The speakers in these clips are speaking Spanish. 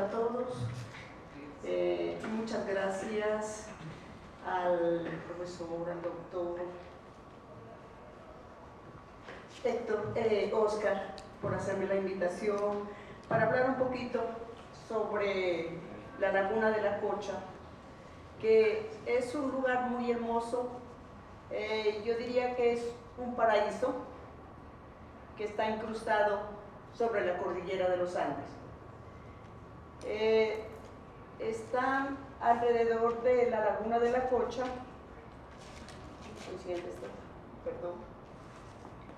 a todos. Muchas gracias al profesor, al doctor Oscar, por hacerme la invitación para hablar un poquito sobre la Laguna de la Cocha, que es un lugar muy hermoso. Yo diría que es un paraíso que está incrustado sobre la cordillera de los Andes. Está alrededor de la Laguna de la Cocha, perdón,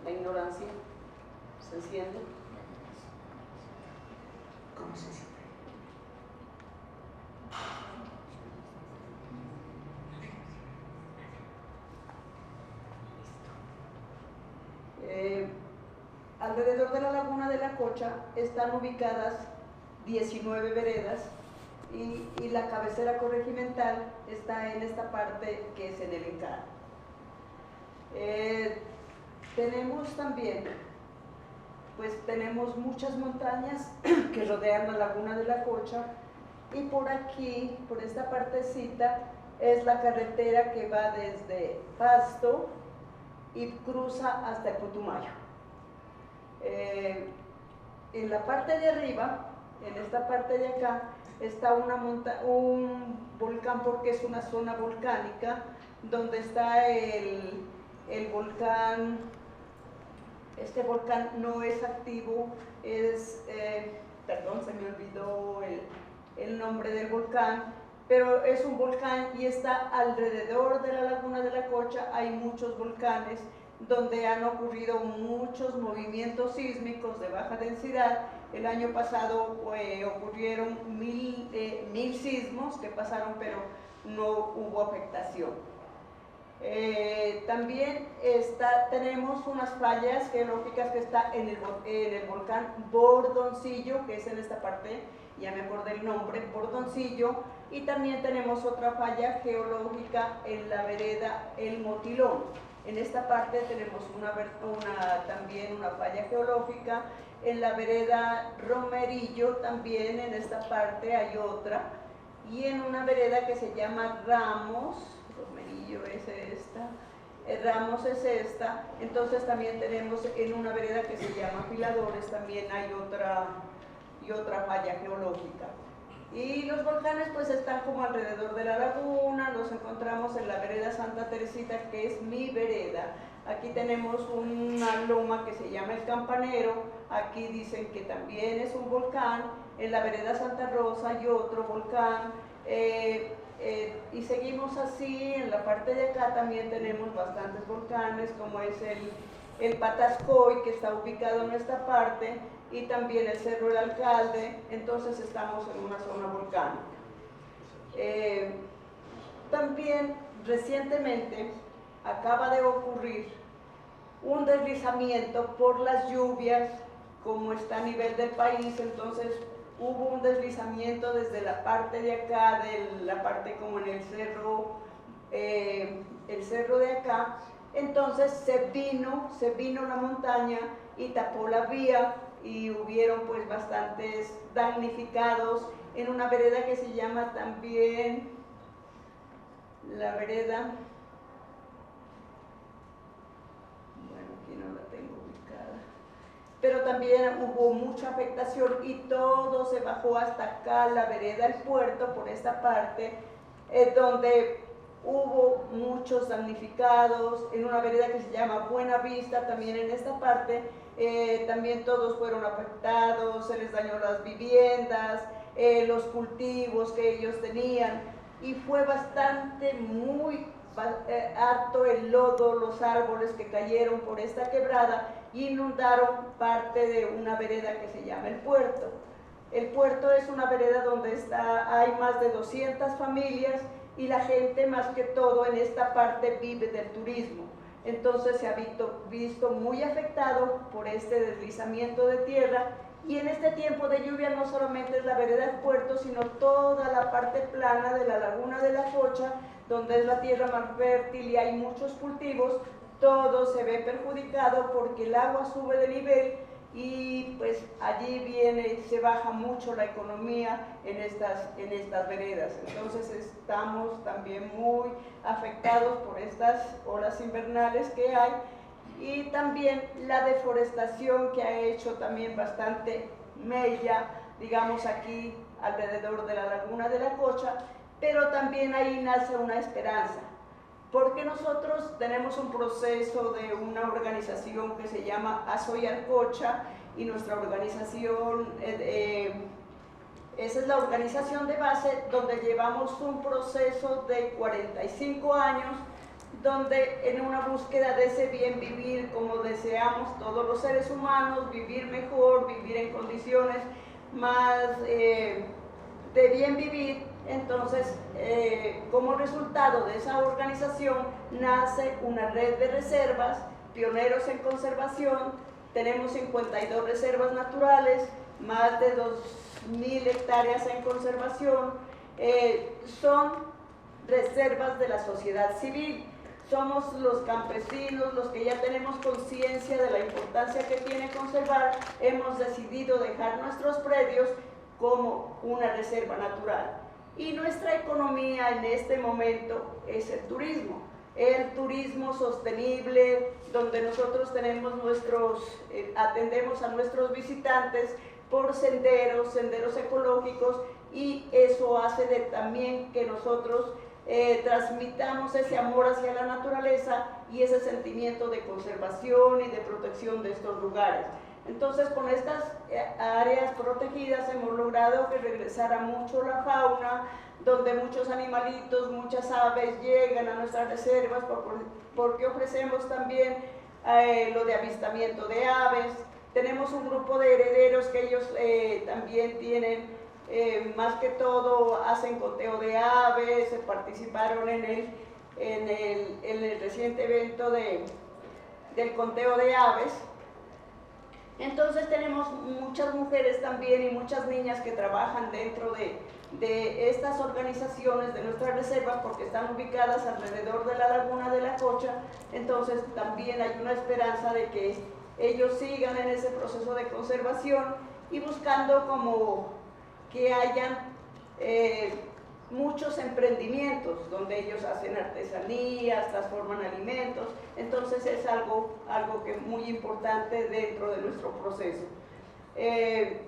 la ignorancia, se enciende. ¿Cómo se enciende? Alrededor de la Laguna de la Cocha están ubicadas 19 veredas y la cabecera corregimental está en esta parte que es en el enclave. Tenemos también, tenemos muchas montañas que rodean la Laguna de la Cocha, y por aquí, por esta partecita, es la carretera que va desde Pasto y cruza hasta el Putumayo. En la parte de arriba, en esta parte de acá, está un volcán, porque es una zona volcánica donde está el volcán. Este volcán no es activo, perdón, se me olvidó el nombre del volcán, pero es un volcán y está alrededor de la Laguna de la Cocha. Hay muchos volcanes donde han ocurrido muchos movimientos sísmicos de baja densidad. El año pasado ocurrieron 1000 sismos que pasaron, pero no hubo afectación. También tenemos unas fallas geológicas que está en el volcán Bordoncillo, que es en esta parte, ya me acordé el nombre, Bordoncillo, y también tenemos otra falla geológica en la vereda El Motilón. En esta parte tenemos también una falla geológica. En la vereda Romerillo también, en esta parte hay otra, y en una vereda que se llama Ramos, Romerillo es esta, Ramos es esta. Entonces también tenemos en una vereda que se llama Filadores, también hay otra falla geológica. Y los volcanes pues están como alrededor de la laguna. Los encontramos en la vereda Santa Teresita, que es mi vereda. Aquí tenemos una loma que se llama El Campanero, aquí dicen que también es un volcán. En la vereda Santa Rosa hay otro volcán, y seguimos así. En la parte de acá también tenemos bastantes volcanes, como es el Patascoy, que está ubicado en esta parte, y también el Cerro del Alcalde. Entonces estamos en una zona volcánica. También recientemente acaba de ocurrir un deslizamiento por las lluvias, como está a nivel del país. Entonces hubo un deslizamiento desde la parte de acá, de la parte como en el cerro de acá. Entonces se vino la montaña y tapó la vía, y hubieron pues bastantes damnificados en una vereda que se llama también la vereda, bueno, aquí no la tengo ubicada, pero también hubo mucha afectación y todo se bajó hasta acá, la vereda El Puerto, por esta parte, donde hubo muchos damnificados. En una vereda que se llama Buena Vista, también en esta parte, también todos fueron afectados, se les dañó las viviendas, los cultivos que ellos tenían, y fue muy harto el lodo, los árboles que cayeron por esta quebrada inundaron parte de una vereda que se llama El Puerto. El Puerto es una vereda donde hay más de 200 familias, y la gente más que todo en esta parte vive del turismo. Entonces se ha visto muy afectado por este deslizamiento de tierra, y en este tiempo de lluvia no solamente es la vereda del Puerto, sino toda la parte plana de la Laguna de la Cocha, donde es la tierra más fértil y hay muchos cultivos. Todo se ve perjudicado porque el agua sube de nivel y pues allí se baja mucho la economía en estas veredas. Entonces estamos también muy afectados por estas olas invernales que hay, y también la deforestación que ha hecho también bastante mella, digamos, aquí alrededor de la laguna de la Cocha, pero también ahí nace una esperanza, porque nosotros tenemos un proceso de una organización que se llama Azoyarcocha, y nuestra organización, esa es la organización de base, donde llevamos un proceso de 45 años, donde en una búsqueda de ese bien vivir, como deseamos todos los seres humanos, vivir mejor, vivir en condiciones más de bien vivir. Entonces, como resultado de esa organización nace una red de reservas, pioneros en conservación. Tenemos 52 reservas naturales, más de 2.000 hectáreas en conservación. Son reservas de la sociedad civil. Somos los campesinos, los que ya tenemos conciencia de la importancia que tiene conservar, hemos decidido dejar nuestros predios como una reserva natural. Y nuestra economía en este momento es el turismo sostenible, donde nosotros tenemos atendemos a nuestros visitantes por senderos ecológicos, y eso hace también que nosotros transmitamos ese amor hacia la naturaleza y ese sentimiento de conservación y de protección de estos lugares. Entonces, con estas áreas protegidas hemos logrado que regresara mucho la fauna, donde muchos animalitos, muchas aves llegan a nuestras reservas, porque ofrecemos también lo de avistamiento de aves. Tenemos un grupo de herederos que ellos también tienen, más que todo hacen conteo de aves, participaron en el reciente evento del conteo de aves. Entonces tenemos muchas mujeres también y muchas niñas que trabajan dentro de estas organizaciones de nuestras reservas, porque están ubicadas alrededor de la laguna de la Cocha. Entonces también hay una esperanza de que ellos sigan en ese proceso de conservación, y buscando como que hayan muchos emprendimientos donde ellos hacen artesanías, transforman alimentos. Entonces es algo que es muy importante dentro de nuestro proceso. En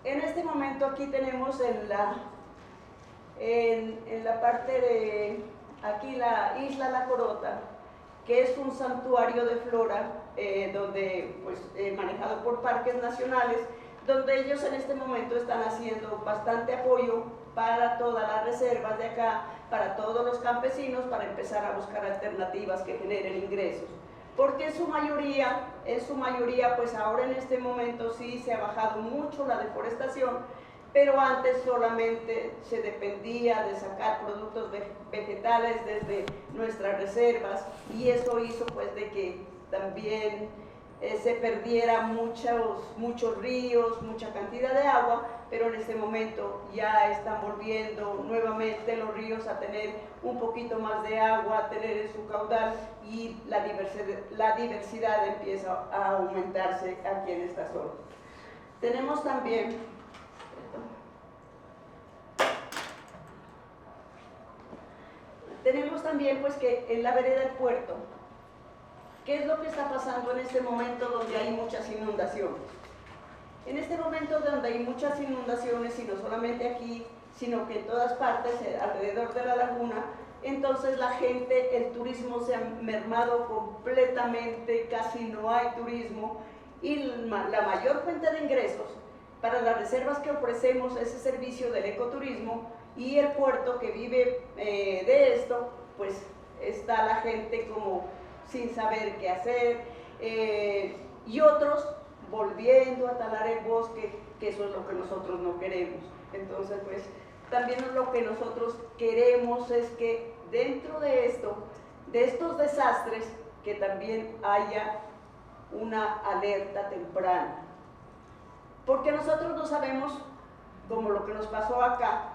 este momento aquí tenemos en la parte de aquí la isla La Corota, que es un santuario de flora, donde manejado por parques nacionales, donde ellos en este momento están haciendo bastante apoyo para todas las reservas de acá, para todos los campesinos, para empezar a buscar alternativas que generen ingresos. Porque en su mayoría, pues ahora en este momento sí se ha bajado mucho la deforestación, pero antes solamente se dependía de sacar productos vegetales desde nuestras reservas, y eso hizo pues de que también se perdiera muchos ríos, mucha cantidad de agua, pero en este momento ya están volviendo nuevamente los ríos a tener un poquito más de agua, a tener en su caudal, y la diversidad empieza a aumentarse aquí en esta zona. Tenemos también pues que en la vereda del puerto, ¿qué es lo que está pasando en este momento donde hay muchas inundaciones? En este momento donde hay muchas inundaciones, y no solamente aquí, sino que en todas partes alrededor de la laguna, entonces la gente, el turismo se ha mermado completamente, casi no hay turismo, y la mayor fuente de ingresos para las reservas que ofrecemos ese servicio del ecoturismo, y el puerto que vive de esto, pues está la gente como sin saber qué hacer, y otros volviendo a talar el bosque, que eso es lo que nosotros no queremos. Entonces, pues también lo que nosotros queremos es que dentro de estos desastres, que también haya una alerta temprana, porque nosotros no sabemos, como lo que nos pasó acá,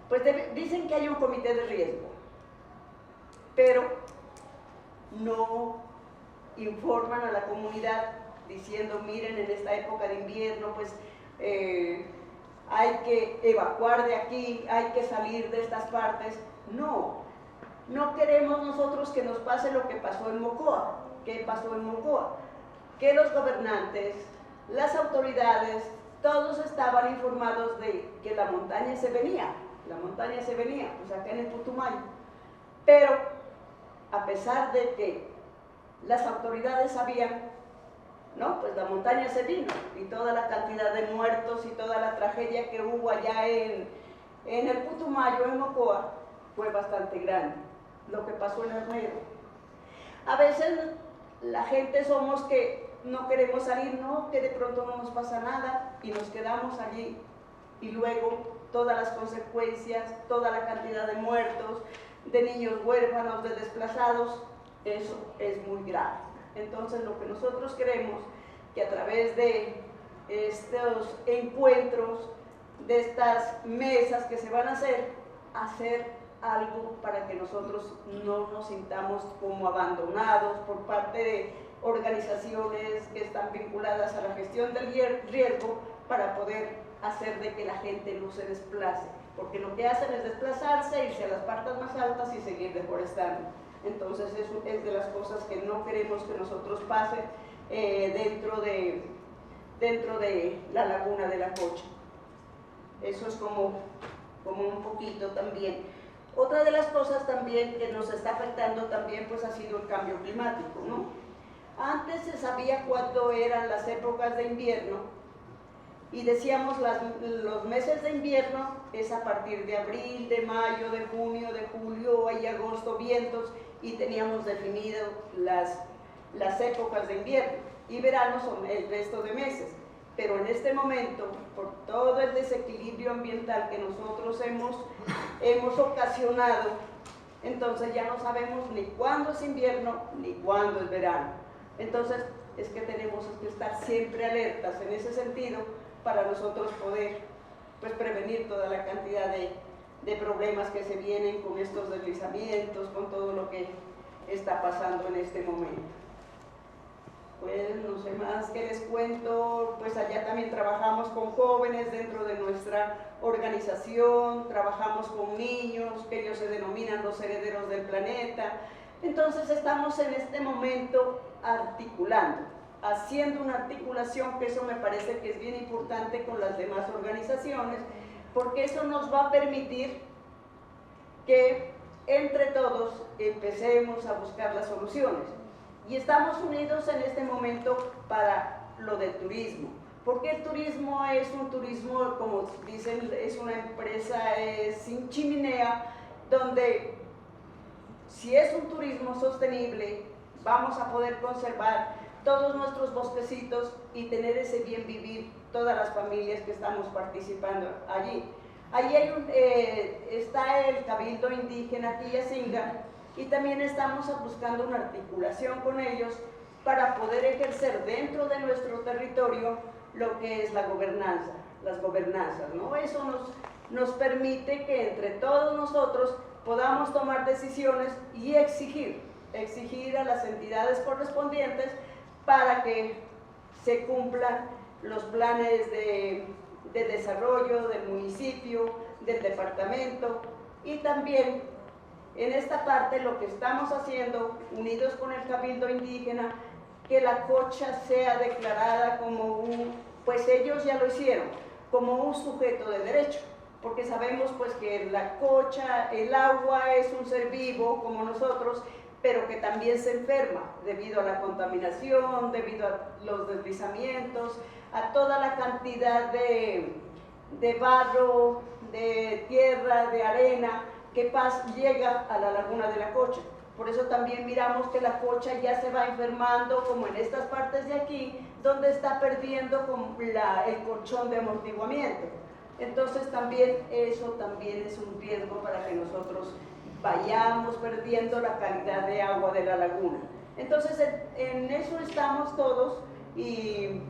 pues dicen que hay un comité de riesgo, pero no informan a la comunidad diciendo, miren, en esta época de invierno, pues hay que evacuar de aquí, hay que salir de estas partes. No, no queremos nosotros que nos pase lo que pasó en Mocoa. ¿Qué pasó en Mocoa? Que los gobernantes, las autoridades, todos estaban informados de que la montaña se venía, pues acá en el Putumayo. Pero a pesar de que las autoridades sabían, no, pues la montaña se vino, y toda la cantidad de muertos y toda la tragedia que hubo allá en el Putumayo, en Mocoa, fue bastante grande. Lo que pasó en Armero. A veces la gente somos que no queremos salir, no, que de pronto no nos pasa nada y nos quedamos allí, y luego todas las consecuencias, toda la cantidad de muertos, de niños huérfanos, de desplazados, eso es muy grave. Entonces lo que nosotros queremos, que a través de estos encuentros, de estas mesas que se van a hacer algo para que nosotros no nos sintamos como abandonados por parte de organizaciones que están vinculadas a la gestión del riesgo, para poder hacer de que la gente no se desplace, porque lo que hacen es desplazarse, irse a las partes más altas y seguir deforestando. Entonces eso es de las cosas que no queremos que nosotros pasen dentro de la laguna de la Cocha. Eso es como un poquito también. Otra de las cosas también que nos está afectando también pues ha sido el cambio climático, ¿no? Antes se sabía cuándo eran las épocas de invierno y decíamos los meses de invierno es a partir de abril, de mayo, de junio, de julio y agosto, vientos, y teníamos definido las épocas de invierno, y verano son el resto de meses. Pero en este momento, por todo el desequilibrio ambiental que nosotros hemos ocasionado, entonces ya no sabemos ni cuándo es invierno ni cuándo es verano. Entonces es que tenemos que estar siempre alertas en ese sentido para nosotros poder pues prevenir toda la cantidad de problemas que se vienen con estos deslizamientos, con todo lo que está pasando en este momento. Pues no sé más que les cuento, pues allá también trabajamos con jóvenes dentro de nuestra organización, trabajamos con niños, que ellos se denominan los herederos del planeta. Entonces estamos en este momento articulando, haciendo una articulación, que eso me parece que es bien importante con las demás organizaciones, porque eso nos va a permitir que entre todos empecemos a buscar las soluciones. Y estamos unidos en este momento para lo del turismo, porque el turismo es un turismo, como dicen, es una empresa sin chimenea, donde si es un turismo sostenible, vamos a poder conservar todos nuestros bosquecitos y tener ese bien vivir todas las familias que estamos participando allí. Allí está el Cabildo Indígena Quillacinga, y también estamos buscando una articulación con ellos para poder ejercer dentro de nuestro territorio lo que es la gobernanza, las gobernanzas, ¿no? Eso nos permite que entre todos nosotros podamos tomar decisiones y exigir a las entidades correspondientes para que se cumplan los planes de desarrollo del municipio, del departamento, y también en esta parte lo que estamos haciendo, unidos con el Cabildo Indígena, que la Cocha sea declarada como pues ellos ya lo hicieron, como un sujeto de derecho, porque sabemos pues que la Cocha, el agua es un ser vivo como nosotros, pero que también se enferma debido a la contaminación, debido a los deslizamientos, a toda la cantidad de barro, de tierra, de arena, que llega a la laguna de la Cocha. Por eso también miramos que la Cocha ya se va enfermando, como en estas partes de aquí, donde está perdiendo el colchón de amortiguamiento. Entonces también eso también es un riesgo para que nosotros vayamos perdiendo la calidad de agua de la laguna. Entonces en eso estamos todos, y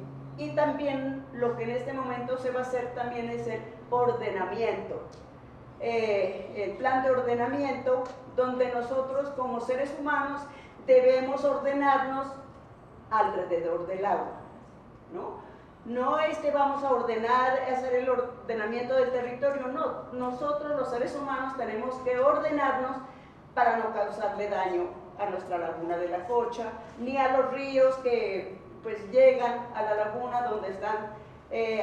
también lo que en este momento se va a hacer también es el ordenamiento. El plan de ordenamiento, donde nosotros como seres humanos debemos ordenarnos alrededor del agua. ¿no? No es que vamos a ordenar, hacer el ordenamiento del territorio, no. Nosotros los seres humanos tenemos que ordenarnos para no causarle daño a nuestra laguna de la Cocha, ni a los ríos que pues llegan a la laguna donde están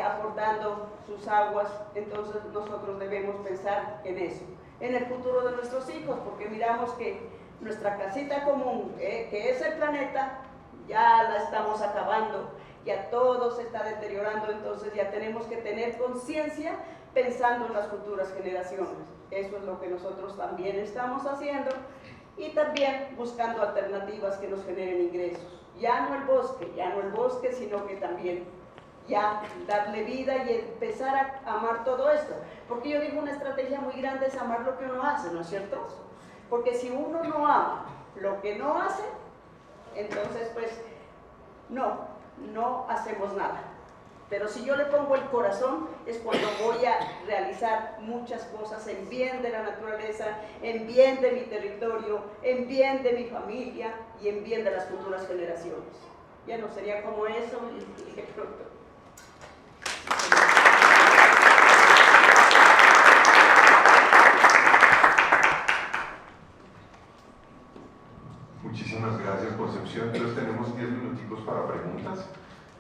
aportando sus aguas. Entonces nosotros debemos pensar en eso, en el futuro de nuestros hijos, porque miramos que nuestra casita común, que es el planeta, ya la estamos acabando, ya todo se está deteriorando, entonces ya tenemos que tener conciencia pensando en las futuras generaciones. Eso es lo que nosotros también estamos haciendo, y también buscando alternativas que nos generen ingresos. Ya no el bosque, sino que también ya darle vida y empezar a amar todo esto. Porque yo digo, una estrategia muy grande es amar lo que uno hace, ¿no es cierto? Porque si uno no ama lo que no hace, entonces pues no hacemos nada. Pero si yo le pongo el corazón, es cuando voy a realizar muchas cosas en bien de la naturaleza, en bien de mi territorio, en bien de mi familia y en bien de las futuras generaciones. Ya no sería como eso y de pronto. Muchísimas gracias, Concepción. Entonces tenemos 10 minuticos para preguntas.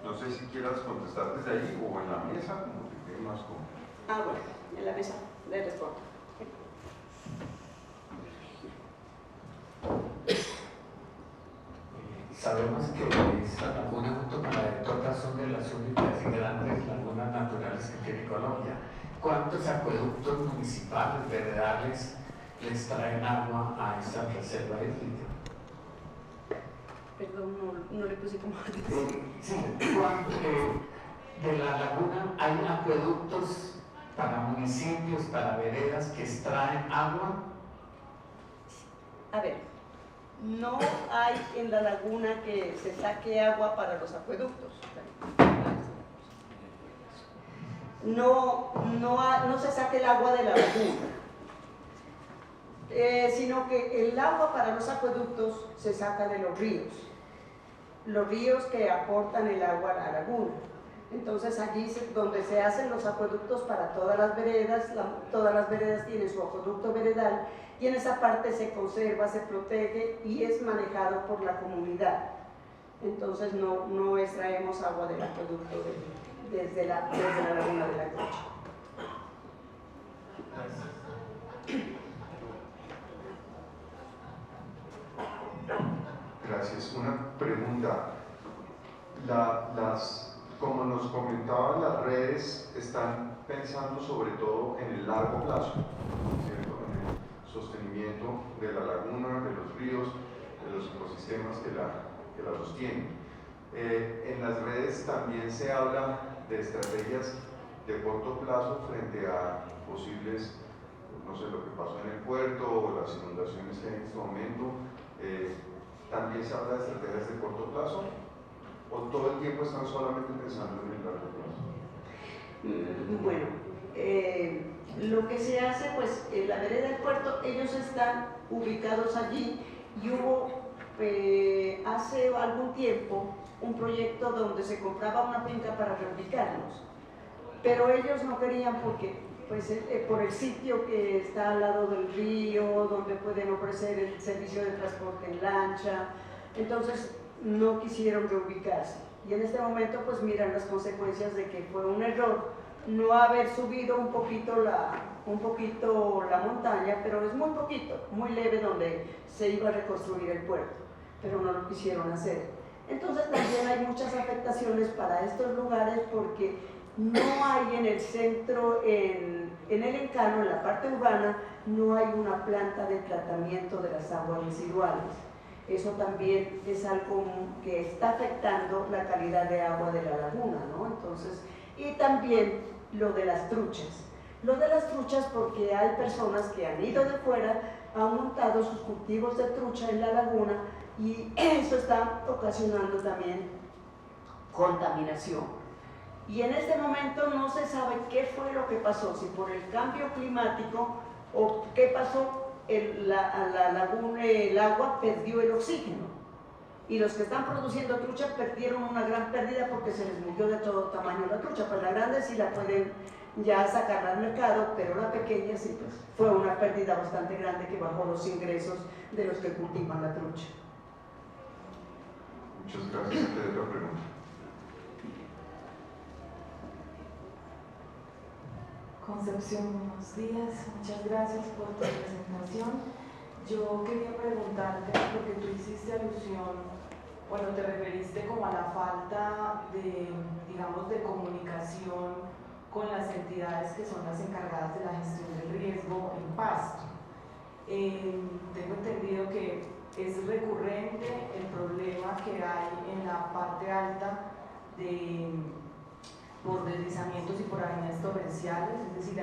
No sé si quieras contestar desde ahí o en la mesa, como te quede más cómodo. Bueno, en la mesa le respondo. Sabemos que esta laguna, junto con la de Tota, son de las únicas y grandes lagunas naturales que tiene Colombia. ¿Cuántos acueductos municipales, veredales, les traen agua a esta reserva hídrica? Perdón, no le puse como atención. Sí, de la laguna hay acueductos para municipios, para veredas que extraen agua. A ver, no hay en la laguna que se saque agua para los acueductos. No se saque el agua de la laguna, sino que el agua para los acueductos se saca de los ríos que aportan el agua a la laguna. Entonces allí es donde se hacen los acueductos para todas las veredas. Todas las veredas tienen su acueducto veredal, y en esa parte se conserva, se protege y es manejado por la comunidad. Entonces no extraemos agua del acueducto desde la laguna de la Cocha. Gracias. Una pregunta. Como nos comentaban, las redes están pensando sobre todo en el largo plazo, ¿cierto? En el sostenimiento de la laguna, de los ríos, de los ecosistemas que la sostienen. En las redes también se habla de estrategias de corto plazo frente a posibles, no sé, lo que pasó en el puerto o las inundaciones que hay en este momento. ¿También se habla de estrategias de corto plazo? ¿O todo el tiempo están solamente pensando en el largo plazo? Bueno, lo que se hace, pues en la vereda del puerto, ellos están ubicados allí, y hubo hace algún tiempo un proyecto donde se compraba una finca para reubicarlos, pero ellos no querían porque pues, por el sitio que está al lado del río, donde pueden ofrecer el servicio de transporte en lancha, entonces no quisieron reubicarse. Y en este momento pues miran las consecuencias de que fue un error no haber subido un poquito la montaña, pero es muy poquito, muy leve, donde se iba a reconstruir el puerto, pero no lo quisieron hacer. Entonces también hay muchas afectaciones para estos lugares, porque no hay en el centro, en el encano, en la parte urbana, no hay una planta de tratamiento de las aguas residuales. Eso también es algo que está afectando la calidad de agua de la laguna, ¿no? Entonces, y también lo de las truchas. Lo de las truchas, porque hay personas que han ido de fuera, han montado sus cultivos de trucha en la laguna, y eso está ocasionando también contaminación. Y en este momento no se sabe qué fue lo que pasó, si por el cambio climático o qué pasó, la laguna, el agua perdió el oxígeno. Y los que están produciendo trucha perdieron una gran pérdida porque se les murió de todo tamaño la trucha. Pues la grande sí la pueden ya sacar al mercado, pero la pequeña sí, pues fue una pérdida bastante grande que bajó los ingresos de los que cultivan la trucha. Muchas gracias. ¿Te otra pregunta? Concepción, buenos días. Muchas gracias por tu presentación. Yo quería preguntarte, porque tú hiciste alusión, bueno, te referiste como a la falta de, digamos, de comunicación con las entidades que son las encargadas de la gestión del riesgo en pasto. Tengo entendido que es recurrente el problema que hay en la parte alta por deslizamientos y por avenidas torrenciales, es decir,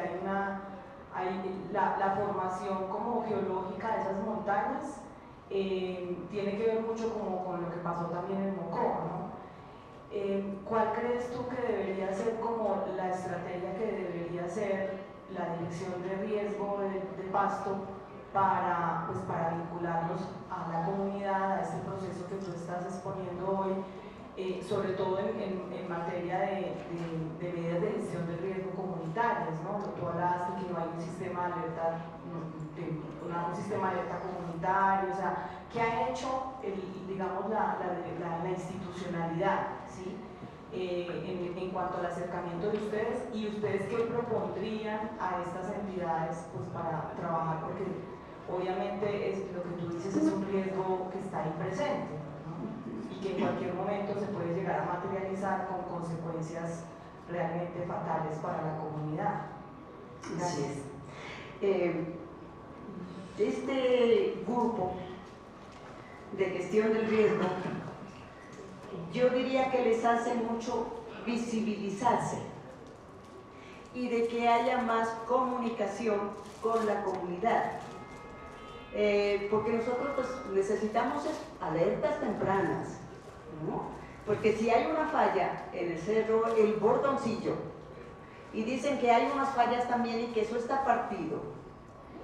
la formación como geológica de esas montañas tiene que ver mucho como con lo que pasó también en Mocó, ¿no? ¿Cuál crees tú que debería ser como la estrategia que debería ser la dirección de riesgo de pasto para vincularnos a la comunidad, a este proceso que tú estás exponiendo hoy, sobre todo en materia de medidas de gestión de riesgo comunitarias, ¿no? Tú hablaste que no hay un sistema de alerta, un sistema de alerta comunitario, o sea, ¿qué ha hecho, digamos, la institucionalidad, ¿sí? En cuanto al acercamiento de ustedes, y ustedes qué propondrían a estas entidades pues, para trabajar, porque obviamente lo que tú dices es un riesgo que está ahí presente, ¿no? Y que en cualquier momento se puede llegar a materializar con consecuencias realmente fatales para la comunidad. Gracias. Este grupo de gestión del riesgo, yo diría que les hace mucho visibilizarse y de que haya más comunicación con la comunidad. Porque nosotros pues, necesitamos alertas tempranas, ¿no? Porque si hay una falla en el cerro El Bordoncillo y dicen que hay unas fallas también y que eso está partido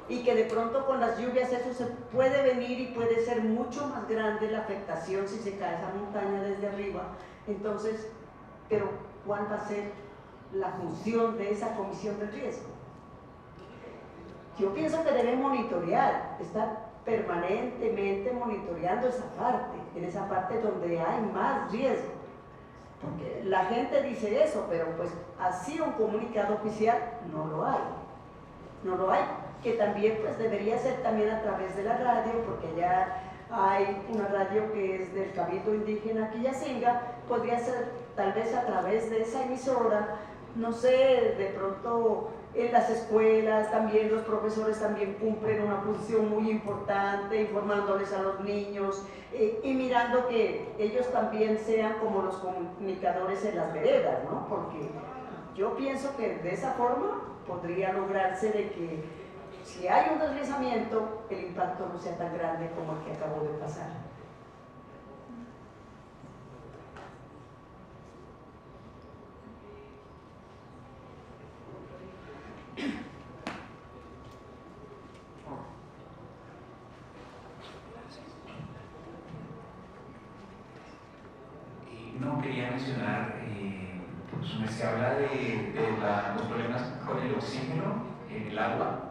y que de pronto con las lluvias eso se puede venir y puede ser mucho más grande la afectación si se cae esa montaña desde arriba, entonces, pero ¿cuál va a ser la función de esa comisión de riesgo? Yo pienso que debe monitorear, estar permanentemente monitoreando esa parte, en esa parte donde hay más riesgo. Porque la gente dice eso, pero pues así un comunicado oficial no lo hay. No lo hay, que también pues debería ser también a través de la radio, porque ya hay una radio que es del Cabildo Indígena Quillacinga, podría ser tal vez a través de esa emisora, no sé, de pronto en las escuelas también los profesores también cumplen una función muy importante, informándoles a los niños y mirando que ellos también sean como los comunicadores en las veredas, ¿no? Porque yo pienso que de esa forma podría lograrse de que si hay un deslizamiento, el impacto no sea tan grande como el que acabó de pasar. No, quería mencionar, pues, se habla de los problemas con el oxígeno en el agua.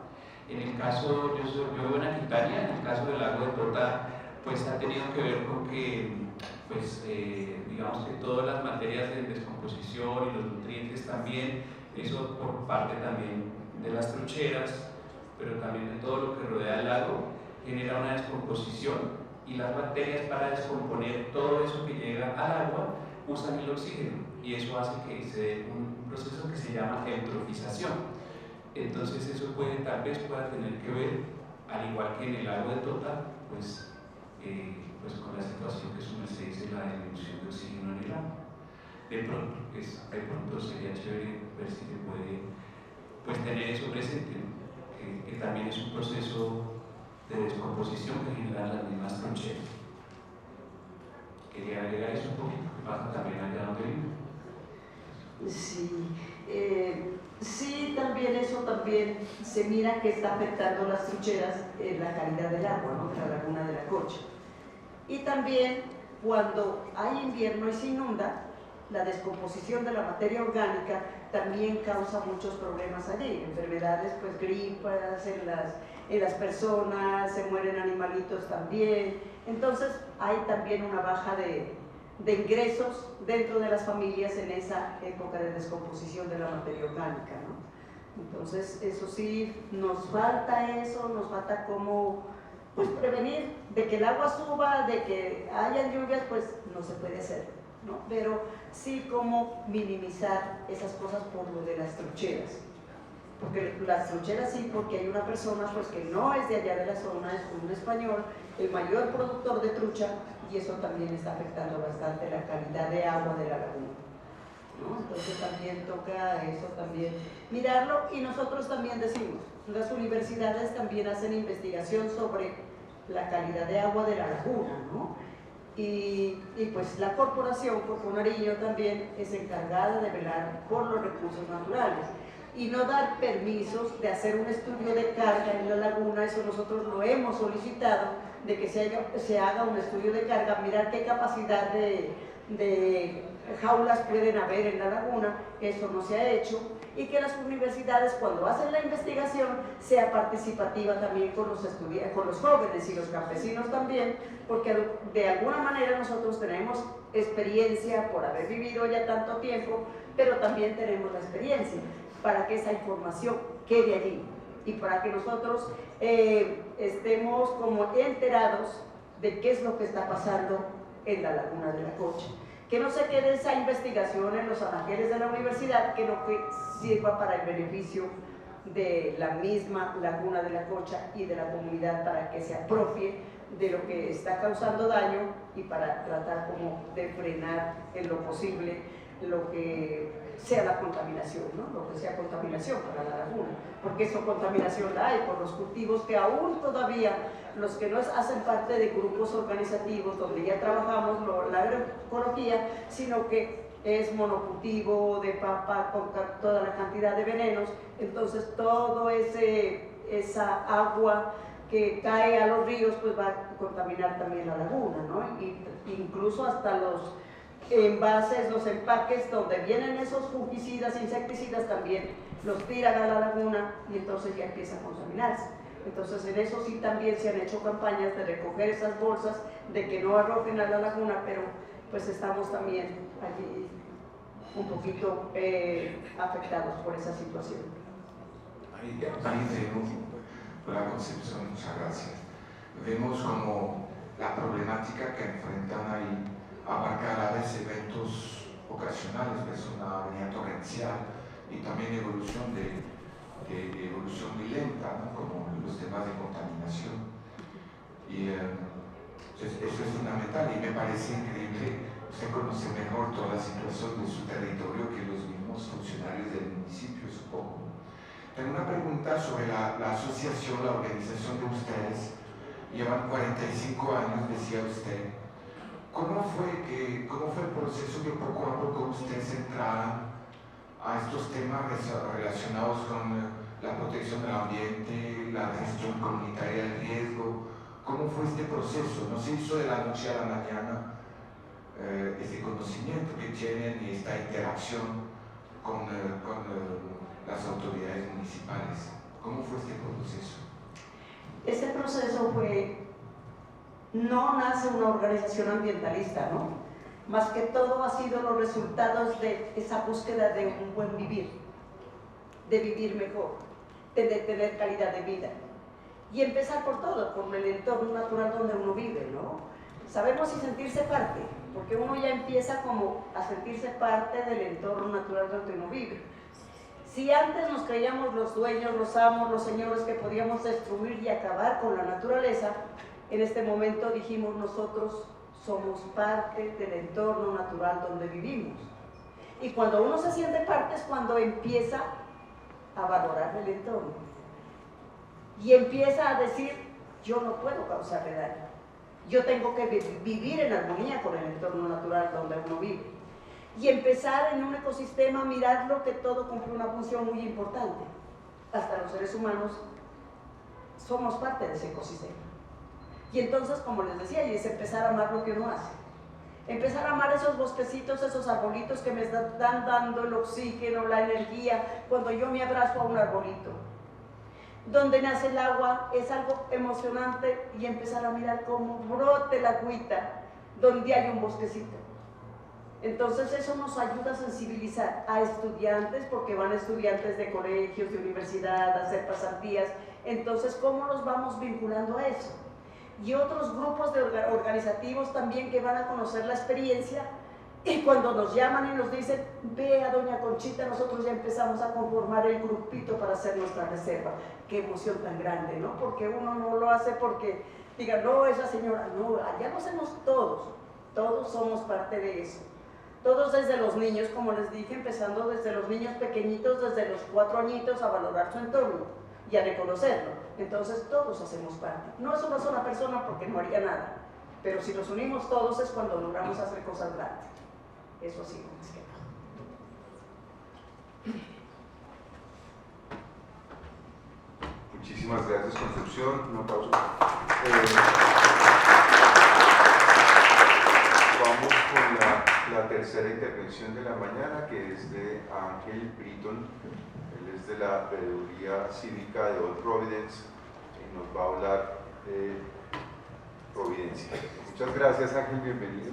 En el caso, yo vivo en Aquitania, en el caso del lago de Tota, pues ha tenido que ver con que, pues, digamos que todas las materias de descomposición y los nutrientes también, eso por parte también de las trucheras, pero también de todo lo que rodea el lago, genera una descomposición. Y las bacterias, para descomponer todo eso que llega al agua, usan el oxígeno y eso hace que se dé un proceso que se llama eutrofización. Entonces eso tal vez pueda tener que ver, al igual que en el lago de Tota, pues con la situación que se dice la disminución de oxígeno en el agua. De pronto sería chévere ver si se puede pues, tener eso presente, ¿no? que también es un proceso de descomposición que generan las mismas trincheras. Quería agregar eso un poquito, que pasa también allá donde vivo. Sí, sí, también eso también se mira que está afectando las trincheras en la calidad del agua, ¿no? La laguna de la Cocha. Y también cuando hay invierno y se inunda, la descomposición de la materia orgánica también causa muchos problemas allí, enfermedades, pues gripas en las personas, se mueren animalitos también, entonces hay también una baja de ingresos dentro de las familias en esa época de descomposición de la materia orgánica, ¿no? Entonces, eso sí, nos falta cómo pues, prevenir de que el agua suba, de que haya lluvias, pues no se puede hacer, ¿no? Pero sí cómo minimizar esas cosas por lo de las trucheras. Porque las trucheras sí, porque hay una persona pues, que no es de allá de la zona, es un español, el mayor productor de trucha, y eso también está afectando bastante la calidad de agua de la laguna, ¿no? Entonces también toca eso también mirarlo, y nosotros también decimos, las universidades también hacen investigación sobre la calidad de agua de la laguna, ¿no? Y pues la corporación, Corpo Nariño, también es encargada de velar por los recursos naturales y no dar permisos de hacer un estudio de carga en la laguna. Eso nosotros lo hemos solicitado, de que se haga un estudio de carga, mirar qué capacidad de jaulas pueden haber en la laguna. Eso no se ha hecho, y que las universidades, cuando hacen la investigación, sea participativa también con los estudiantes, con los jóvenes y los campesinos también, porque de alguna manera nosotros tenemos experiencia por haber vivido ya tanto tiempo, pero también tenemos la experiencia para que esa información quede allí y para que nosotros estemos como enterados de qué es lo que está pasando en la laguna de la Cocha. Que no se quede esa investigación en los anaqueles de la universidad, que no sirva para el beneficio de la misma laguna de la Cocha y de la comunidad, para que se apropie de lo que está causando daño y para tratar como de frenar en lo posible lo que sea la contaminación, ¿no? Lo que sea contaminación para la laguna, porque eso contaminación la hay por los cultivos que aún todavía, los que no hacen parte de grupos organizativos donde ya trabajamos la agroecología, sino que es monocultivo de papa con toda la cantidad de venenos. Entonces todo esa agua que cae a los ríos pues va a contaminar también la laguna, ¿no? Y incluso hasta los envases, los empaques donde vienen esos fungicidas, insecticidas, también los tiran a la laguna y entonces ya empieza a contaminarse. Entonces en eso sí también se han hecho campañas de recoger esas bolsas, de que no arrojen a la laguna, pero pues estamos también allí un poquito afectados por esa situación. Ahí vemos la concepción, muchas gracias. Vemos como la problemática que enfrentan ahí abarca a la vez eventos ocasionales, es una avenida torrencial y también evolución evolución muy lenta, ¿no? Como los temas de contaminación. Y eso es fundamental y me parece increíble. Usted conoce mejor toda la situación de su territorio que los mismos funcionarios del municipio, supongo. Tengo una pregunta sobre la asociación, la organización de ustedes. Llevan 45 años, decía usted. ¿Cómo fue el proceso que poco a poco ustedes entraran a estos temas relacionados con la protección del ambiente, la gestión comunitaria del riesgo? ¿Cómo fue este proceso? ¿No se hizo de la noche a la mañana este conocimiento que tienen y esta interacción con las autoridades municipales? ¿Cómo fue este proceso? Este proceso no nace una organización ambientalista, ¿no? Más que todo ha sido los resultados de esa búsqueda de un buen vivir, de vivir mejor, de tener calidad de vida. Y empezar por todo, por el entorno natural donde uno vive, ¿no? Sabemos si sentirse parte, porque uno ya empieza como a sentirse parte del entorno natural donde uno vive. Si antes nos creíamos los dueños, los amos, los señores que podíamos destruir y acabar con la naturaleza, en este momento dijimos nosotros somos parte del entorno natural donde vivimos. Y cuando uno se siente parte es cuando empieza a valorar el entorno. Y empieza a decir, yo no puedo causarle daño. Yo tengo que vivir en armonía con el entorno natural donde uno vive. Y empezar en un ecosistema a mirarlo, que todo cumple una función muy importante. Hasta los seres humanos somos parte de ese ecosistema. Y entonces, como les decía, y es empezar a amar lo que uno hace. Empezar a amar esos bosquecitos, esos arbolitos que me están dando el oxígeno, la energía, cuando yo me abrazo a un arbolito. Donde nace el agua es algo emocionante y empezar a mirar cómo brote la agüita donde hay un bosquecito. Entonces eso nos ayuda a sensibilizar a estudiantes, porque van estudiantes de colegios, de universidad, a hacer pasantías. Entonces, ¿cómo nos vamos vinculando a eso? Y otros grupos organizativos también que van a conocer la experiencia, y cuando nos llaman y nos dicen, ve a doña Conchita, nosotros ya empezamos a conformar el grupito para hacer nuestra reserva. Qué emoción tan grande, ¿no? Porque uno no lo hace porque diga, no, esa señora, no, allá lo hacemos todos somos parte de eso. Todos desde los niños, como les dije, empezando desde los niños pequeñitos, desde los 4 añitos, a valorar su entorno y a reconocerlo. Entonces todos hacemos parte. No es una sola persona porque no haría nada, pero si nos unimos todos es cuando logramos hacer cosas grandes. Eso sí, no es que no. Muchísimas gracias, Concepción. Un aplauso. Vamos con la tercera intervención de la mañana, que es de Ángel Britton. Él es de la Veeduría Cívica de Old Providence y nos va a hablar de Providencia. Muchas gracias, Ángel, bienvenido.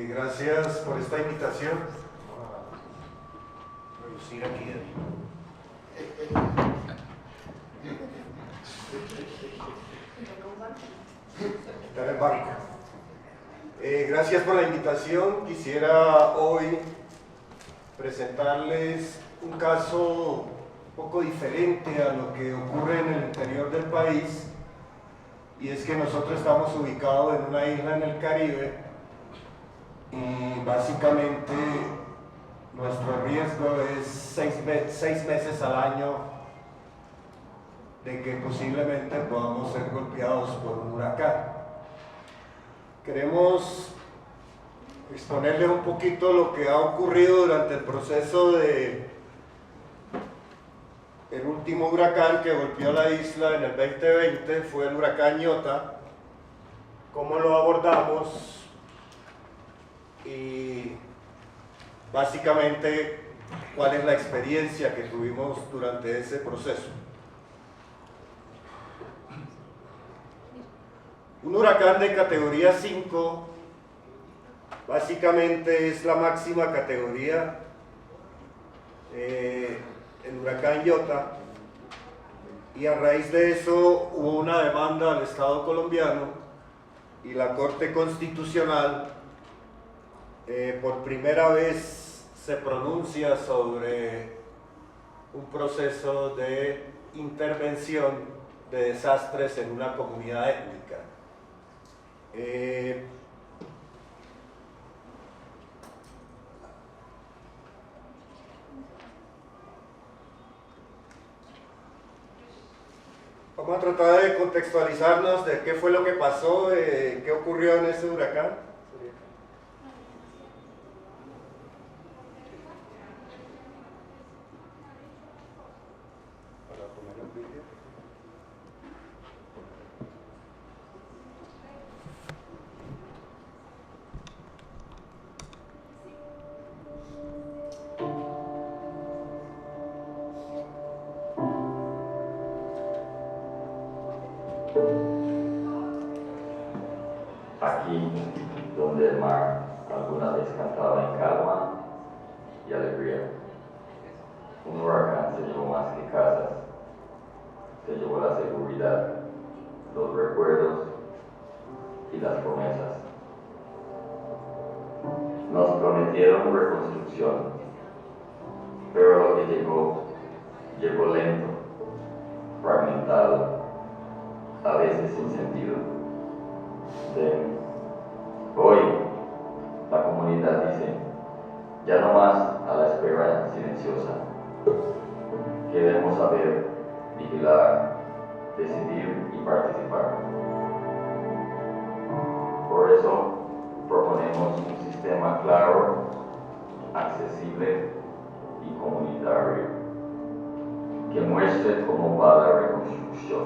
Gracias por esta invitación. Vamos a reducir aquí. Quitar el banco. Gracias por la invitación. Quisiera hoy presentarles un caso un poco diferente a lo que ocurre en el interior del país, y es que nosotros estamos ubicados en una isla en el Caribe y básicamente nuestro riesgo es 6 meses al año de que posiblemente podamos ser golpeados por un huracán. Queremos exponerles un poquito lo que ha ocurrido durante el proceso de el último huracán que golpeó la isla en el 2020, fue el huracán Iota, cómo lo abordamos y básicamente cuál es la experiencia que tuvimos durante ese proceso. Un huracán de categoría 5 básicamente es la máxima categoría. El huracán Iota, y a raíz de eso hubo una demanda al Estado colombiano y la Corte Constitucional por primera vez se pronuncia sobre un proceso de intervención de desastres en una comunidad étnica. Vamos a tratar de contextualizarnos de qué fue lo que pasó, qué ocurrió en ese huracán. Aquí, donde el mar alguna vez cantaba en calma y alegría, un huracán se llevó más que casas, se llevó la seguridad, los recuerdos y las promesas. Nos prometieron reconstrucción, pero lo que llegó lento, fragmentado, a veces sin sentido. Hoy, la comunidad dice, ya no más a la espera silenciosa. Queremos saber, vigilar, decidir y participar. Por eso, proponemos un sistema claro, accesible y comunitario. que muestre cómo va la reconstrucción,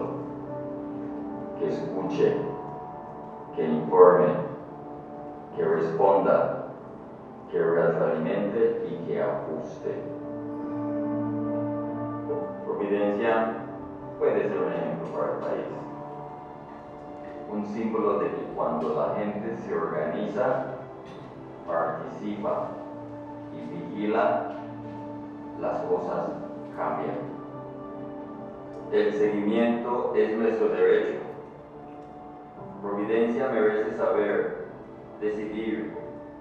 que escuche, que informe, que responda, que retroalimente y que ajuste. Providencia puede ser un ejemplo para el país, un símbolo de que cuando la gente se organiza, participa y vigila, las cosas cambian. El seguimiento es nuestro derecho. Providencia merece saber, decidir,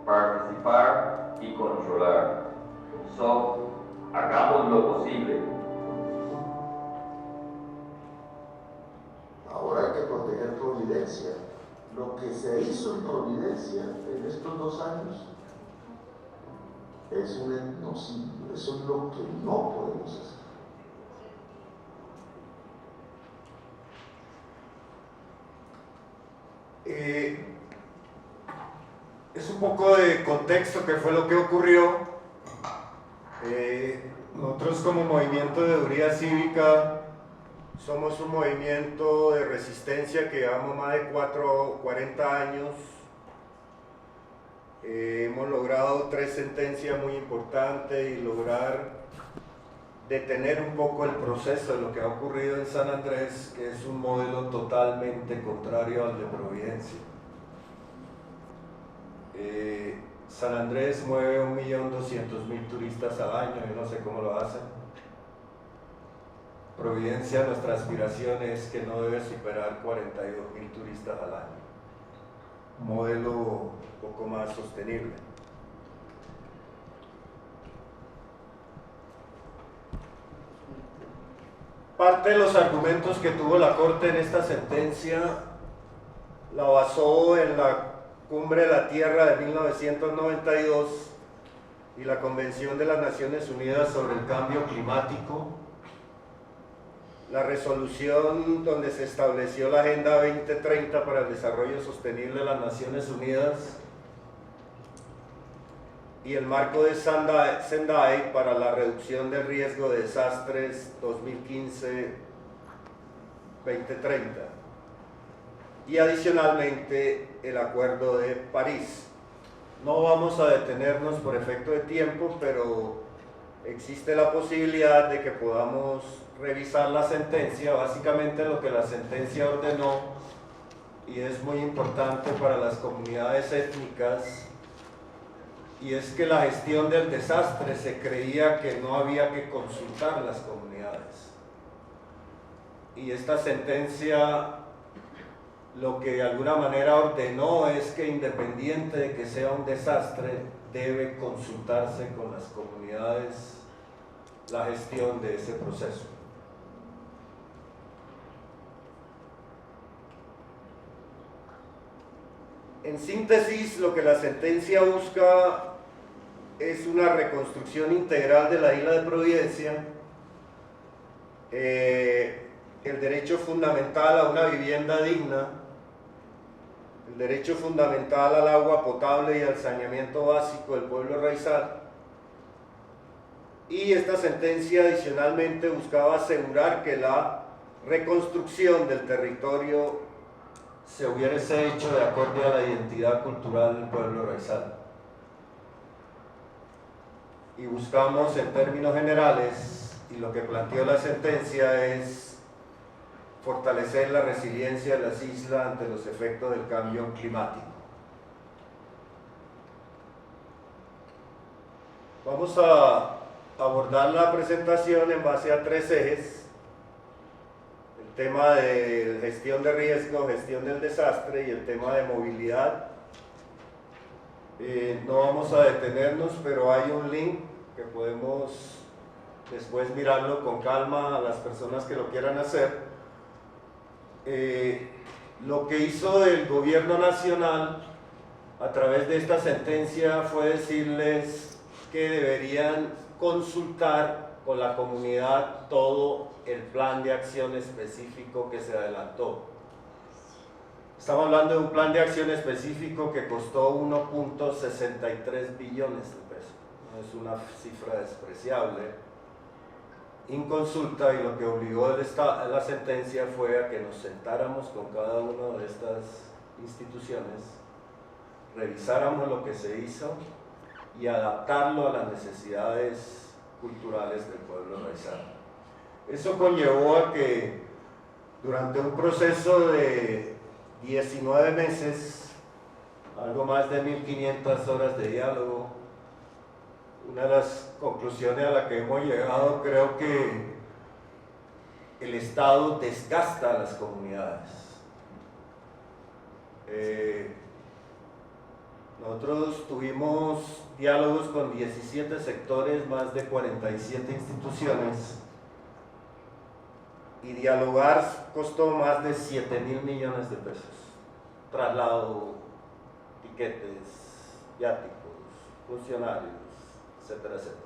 participar y controlar. Hagamos lo posible. Ahora hay que proteger Providencia. Lo que se hizo en Providencia en estos 2 años es un etnocidio. Eso es lo que no podemos hacer. Es un poco de contexto que fue lo que ocurrió. Nosotros como movimiento de Duría Cívica somos un movimiento de resistencia que llevamos más de 40 años. Hemos logrado 3 sentencias muy importantes y lograr detener un poco el proceso de lo que ha ocurrido en San Andrés, que es un modelo totalmente contrario al de Providencia. San Andrés mueve 1.200.000 turistas al año, yo no sé cómo lo hacen. Providencia, nuestra aspiración es que no debe superar 42.000 turistas al año. Un modelo un poco más sostenible. Parte de los argumentos que tuvo la Corte en esta sentencia la basó en la Cumbre de la Tierra de 1992 y la Convención de las Naciones Unidas sobre el Cambio Climático, la resolución donde se estableció la Agenda 2030 para el Desarrollo Sostenible de las Naciones Unidas y el marco de Sendai para la reducción del riesgo de desastres 2015-2030. Y adicionalmente el Acuerdo de París. No vamos a detenernos por efecto de tiempo, pero existe la posibilidad de que podamos revisar la sentencia. Básicamente lo que la sentencia ordenó, y es muy importante para las comunidades étnicas, y es que la gestión del desastre se creía que no había que consultar las comunidades. Y esta sentencia lo que de alguna manera ordenó es que, independiente de que sea un desastre, debe consultarse con las comunidades la gestión de ese proceso. En síntesis, lo que la sentencia busca es una reconstrucción integral de la isla de Providencia, el derecho fundamental a una vivienda digna, el derecho fundamental al agua potable y al saneamiento básico del pueblo raizal. Y esta sentencia adicionalmente buscaba asegurar que la reconstrucción del territorio se hubiese hecho de acuerdo a la identidad cultural del pueblo raizal. Y buscamos en términos generales, y lo que planteó la sentencia es fortalecer la resiliencia de las islas ante los efectos del cambio climático. Vamos a abordar la presentación en base a 3 ejes: el tema de gestión de riesgo, gestión del desastre y el tema de movilidad. No vamos a detenernos, pero hay un link que podemos después mirarlo con calma a las personas que lo quieran hacer. Lo que hizo el gobierno nacional a través de esta sentencia fue decirles que deberían consultar con la comunidad todo el plan de acción específico que se adelantó. Estamos hablando de un plan de acción específico que costó 1.63 billones de pesos. No es una cifra despreciable. inconsulta, y lo que obligó la sentencia fue a que nos sentáramos con cada una de estas instituciones, revisáramos lo que se hizo y adaptarlo a las necesidades culturales del pueblo raizal. Eso conllevó a que durante un proceso de 19 meses, algo más de 1500 horas de diálogo, una de las conclusiones a la que hemos llegado, creo que el Estado desgasta a las comunidades. Nosotros tuvimos diálogos con 17 sectores, más de 47 instituciones, y dialogar costó más de 7.000 millones de pesos. Traslado, tiquetes, viáticos, funcionarios, etcétera, etcétera.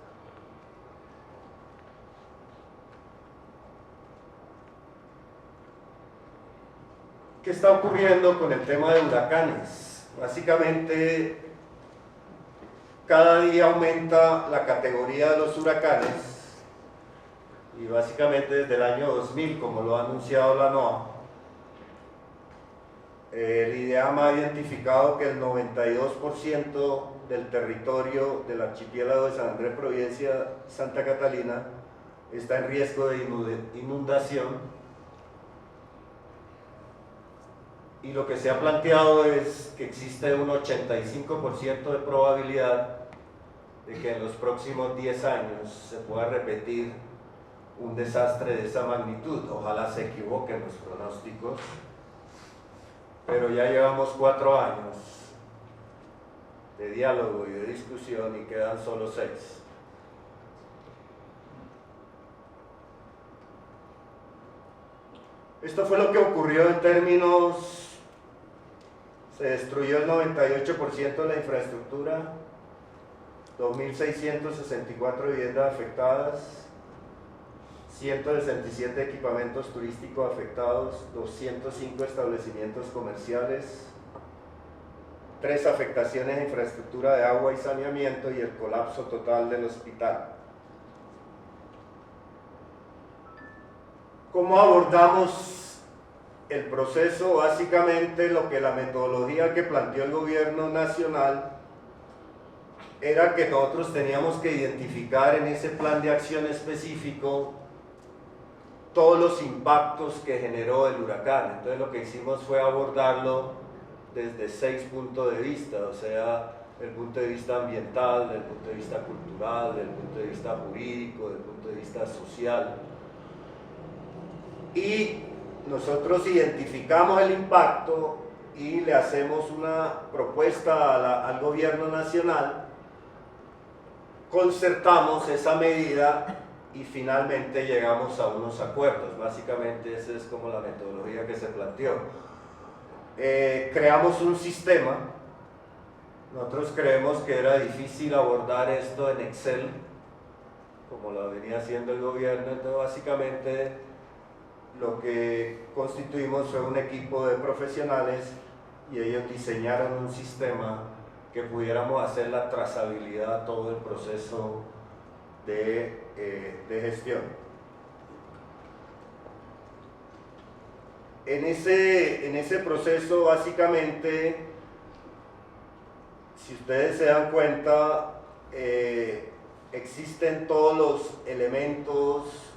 ¿Qué está ocurriendo con el tema de huracanes? Básicamente, cada día aumenta la categoría de los huracanes, y básicamente desde el año 2000, como lo ha anunciado la NOAA, el IDEAM ha identificado que el 92% del territorio del archipiélago de San Andrés, Providencia, Santa Catalina, está en riesgo de inundación. Y lo que se ha planteado es que existe un 85% de probabilidad de que en los próximos 10 años se pueda repetir un desastre de esa magnitud. Ojalá se equivoquen los pronósticos, pero ya llevamos 4 años de diálogo y de discusión y quedan solo 6. Esto fue lo que ocurrió en términos. Se destruyó el 98% de la infraestructura, 2.664 viviendas afectadas, 167 equipamientos turísticos afectados, 205 establecimientos comerciales, 3 afectaciones a infraestructura de agua y saneamiento y el colapso total del hospital. ¿Cómo abordamos el proceso? Básicamente lo que la metodología que planteó el gobierno nacional era que nosotros teníamos que identificar en ese plan de acción específico todos los impactos que generó el huracán. Entonces lo que hicimos fue abordarlo desde 6 puntos de vista, o sea, el punto de vista ambiental, del punto de vista cultural, del punto de vista jurídico, del punto de vista social. Y nosotros identificamos el impacto y le hacemos una propuesta al gobierno nacional, concertamos esa medida y finalmente llegamos a unos acuerdos. Básicamente esa es como la metodología que se planteó. Creamos un sistema. Nosotros creemos que era difícil abordar esto en Excel, como lo venía haciendo el gobierno. Entonces básicamente lo que constituimos fue un equipo de profesionales y ellos diseñaron un sistema que pudiéramos hacer la trazabilidad a todo el proceso de gestión. En ese proceso, básicamente, si ustedes se dan cuenta, existen todos los elementos,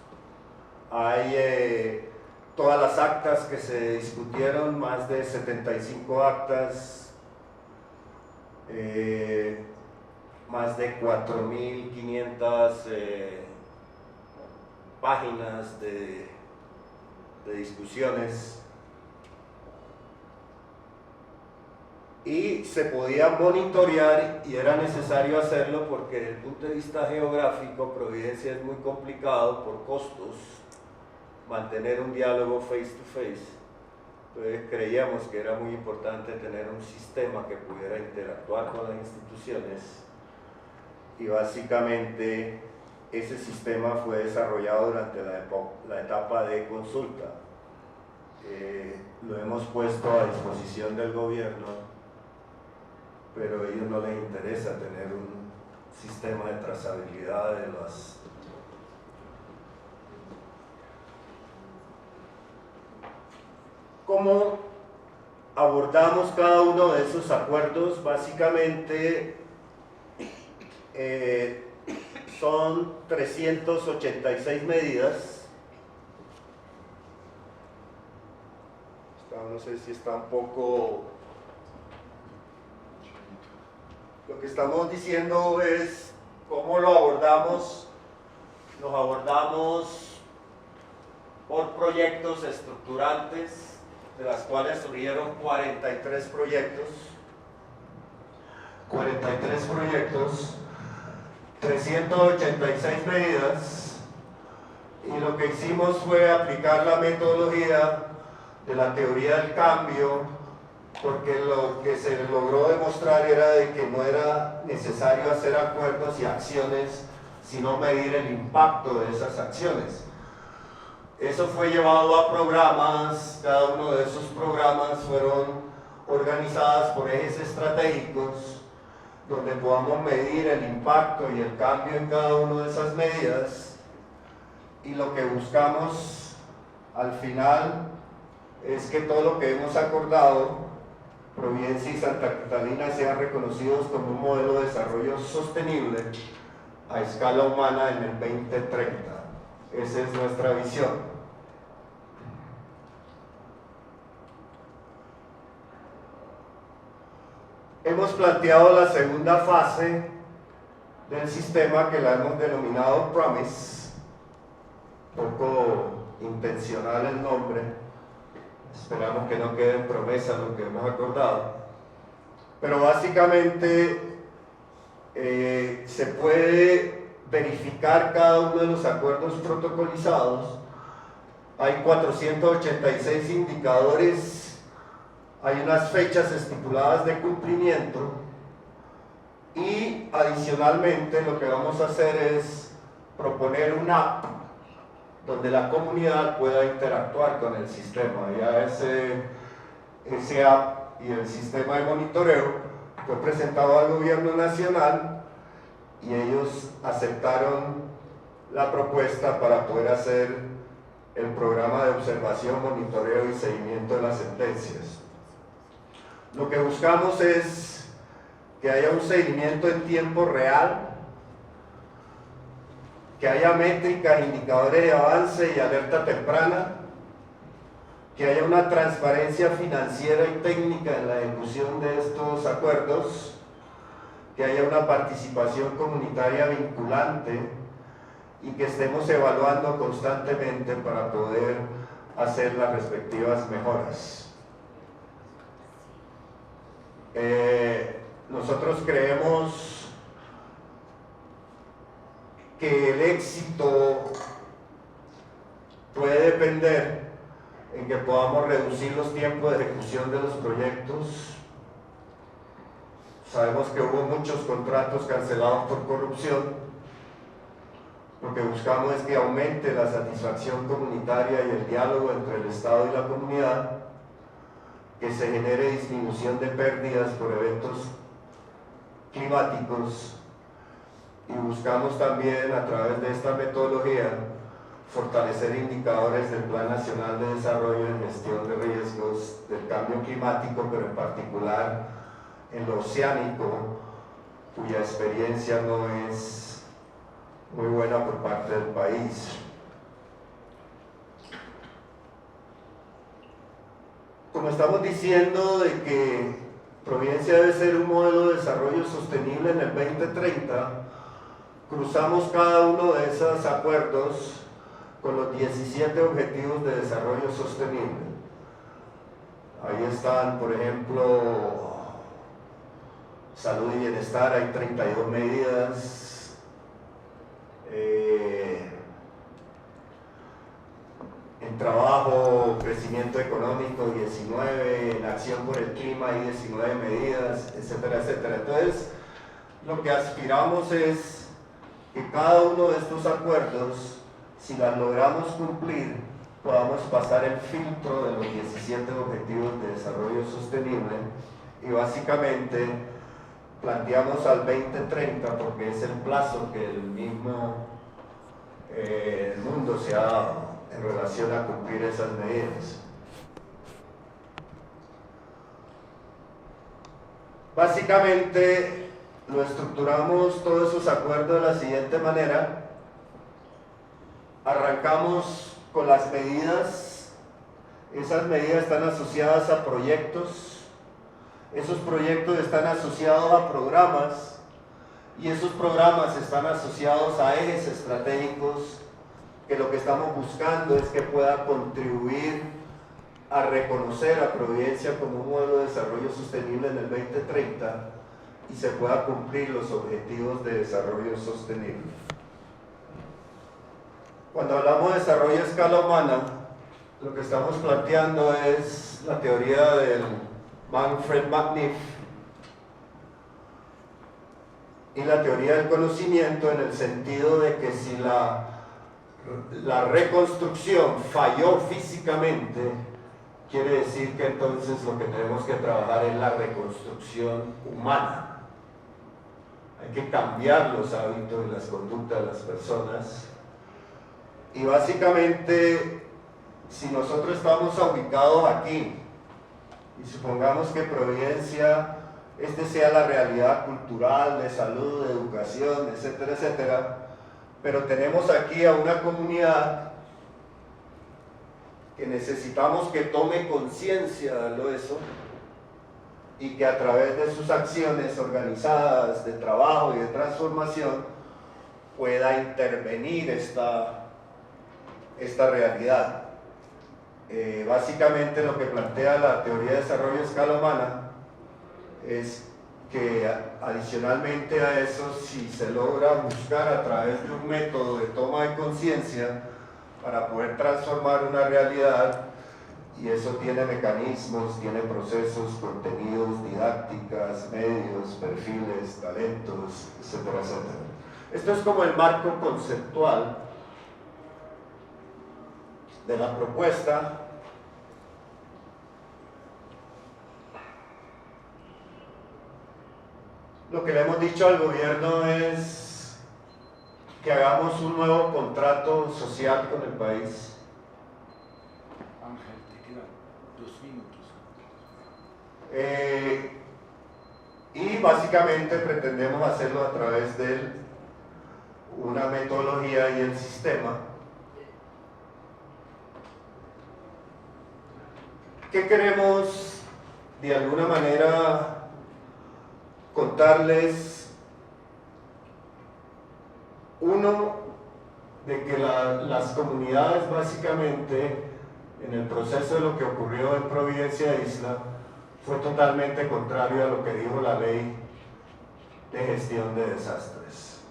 hay todas las actas que se discutieron, más de 75 actas, más de 4.500 páginas de discusiones, y se podía monitorear, y era necesario hacerlo porque desde el punto de vista geográfico Providencia es muy complicado por costos mantener un diálogo face to face. Entonces creíamos que era muy importante tener un sistema que pudiera interactuar con las instituciones, y básicamente ese sistema fue desarrollado durante la etapa de consulta. Lo hemos puesto a disposición del gobierno, pero a ellos no les interesa tener un sistema de trazabilidad abordamos cada uno de esos acuerdos. Básicamente son 386 medidas. No sé si está un poco... Lo que estamos diciendo es cómo lo abordamos. Los abordamos por proyectos estructurantes, de las cuales surgieron 43 proyectos. 43 proyectos, 386 medidas, y lo que hicimos fue aplicar la metodología de la teoría del cambio, porque lo que se logró demostrar era de que no era necesario hacer acuerdos y acciones, sino medir el impacto de esas acciones. Eso fue llevado a programas. Cada uno de esos programas fueron organizados por ejes estratégicos, donde podamos medir el impacto y el cambio en cada una de esas medidas, y lo que buscamos al final es que todo lo que hemos acordado, Providencia y Santa Catalina, sean reconocidos como un modelo de desarrollo sostenible a escala humana en el 2030. Esa es nuestra visión. Hemos planteado la segunda fase del sistema, que la hemos denominado Promise, poco intencional el nombre. Esperamos que no quede en promesa lo que hemos acordado, pero básicamente se puede verificar cada uno de los acuerdos protocolizados. Hay 486 indicadores, hay unas fechas estipuladas de cumplimiento, y adicionalmente lo que vamos a hacer es proponer una app donde la comunidad pueda interactuar con el sistema. Ya ese app y el sistema de monitoreo fue presentado al gobierno nacional, y ellos aceptaron la propuesta para poder hacer el programa de observación, monitoreo y seguimiento de las sentencias. Lo que buscamos es que haya un seguimiento en tiempo real, que haya métricas, indicadores de avance y alerta temprana, que haya una transparencia financiera y técnica en la ejecución de estos acuerdos, que haya una participación comunitaria vinculante, y que estemos evaluando constantemente para poder hacer las respectivas mejoras. Nosotros creemos que el éxito puede depender en que podamos reducir los tiempos de ejecución de los proyectos. Sabemos que hubo muchos contratos cancelados por corrupción. Lo que buscamos es que aumente la satisfacción comunitaria y el diálogo entre el Estado y la comunidad, que se genere disminución de pérdidas por eventos climáticos, y buscamos también, a través de esta metodología, fortalecer indicadores del Plan Nacional de Desarrollo en gestión de riesgos del cambio climático, pero en particular en lo oceánico, cuya experiencia no es muy buena por parte del país. Como estamos diciendo de que Providencia debe ser un modelo de desarrollo sostenible en el 2030, cruzamos cada uno de esos acuerdos con los 17 Objetivos de Desarrollo Sostenible. Ahí están, por ejemplo, salud y bienestar, hay 32 medidas. En trabajo, crecimiento económico, 19, en acción por el clima hay 19 medidas, etcétera, etcétera. Entonces, lo que aspiramos es que cada uno de estos acuerdos, si las logramos cumplir, podamos pasar el filtro de los 17 Objetivos de Desarrollo Sostenible, y básicamente planteamos al 2030 porque es el plazo que el mismo mundo se ha dado en relación a cumplir esas medidas. Básicamente lo estructuramos todos esos acuerdos de la siguiente manera. Arrancamos con las medidas. Esas medidas están asociadas a proyectos. Esos proyectos están asociados a programas. Y esos programas están asociados a ejes estratégicos que lo que estamos buscando es que pueda contribuir a reconocer a Providencia como un modelo de desarrollo sostenible en el 2030 y se pueda cumplir los objetivos de desarrollo sostenible. Cuando hablamos de desarrollo a escala humana, lo que estamos planteando es la teoría del Manfred Machniff y la teoría del conocimiento, en el sentido de que si la reconstrucción falló físicamente, quiere decir que entonces lo que tenemos que trabajar es la reconstrucción humana. Hay que cambiar los hábitos y las conductas de las personas. Y básicamente, si nosotros estamos ubicados aquí, y supongamos que Providencia, sea la realidad cultural, de salud, de educación, etcétera, etcétera, pero tenemos aquí a una comunidad que necesitamos que tome conciencia de eso y que a través de sus acciones organizadas de trabajo y de transformación pueda intervenir esta realidad. Básicamente lo que plantea la teoría de desarrollo a escala humana es que adicionalmente a eso, si se logra buscar a través de un método de toma de conciencia para poder transformar una realidad, y eso tiene mecanismos, tiene procesos, contenidos, didácticas, medios, perfiles, talentos, etcétera, etcétera. Esto es como el marco conceptual de la propuesta. Lo que le hemos dicho al gobierno es que hagamos un nuevo contrato social con el país. Ángel, te quedan 2 minutos. Y básicamente pretendemos hacerlo a través de una metodología y el sistema. ¿Qué queremos de alguna manera contarles? Uno, de que las comunidades básicamente, en el proceso de lo que ocurrió en Providencia Isla, fue totalmente contrario a lo que dijo la ley de gestión de desastres.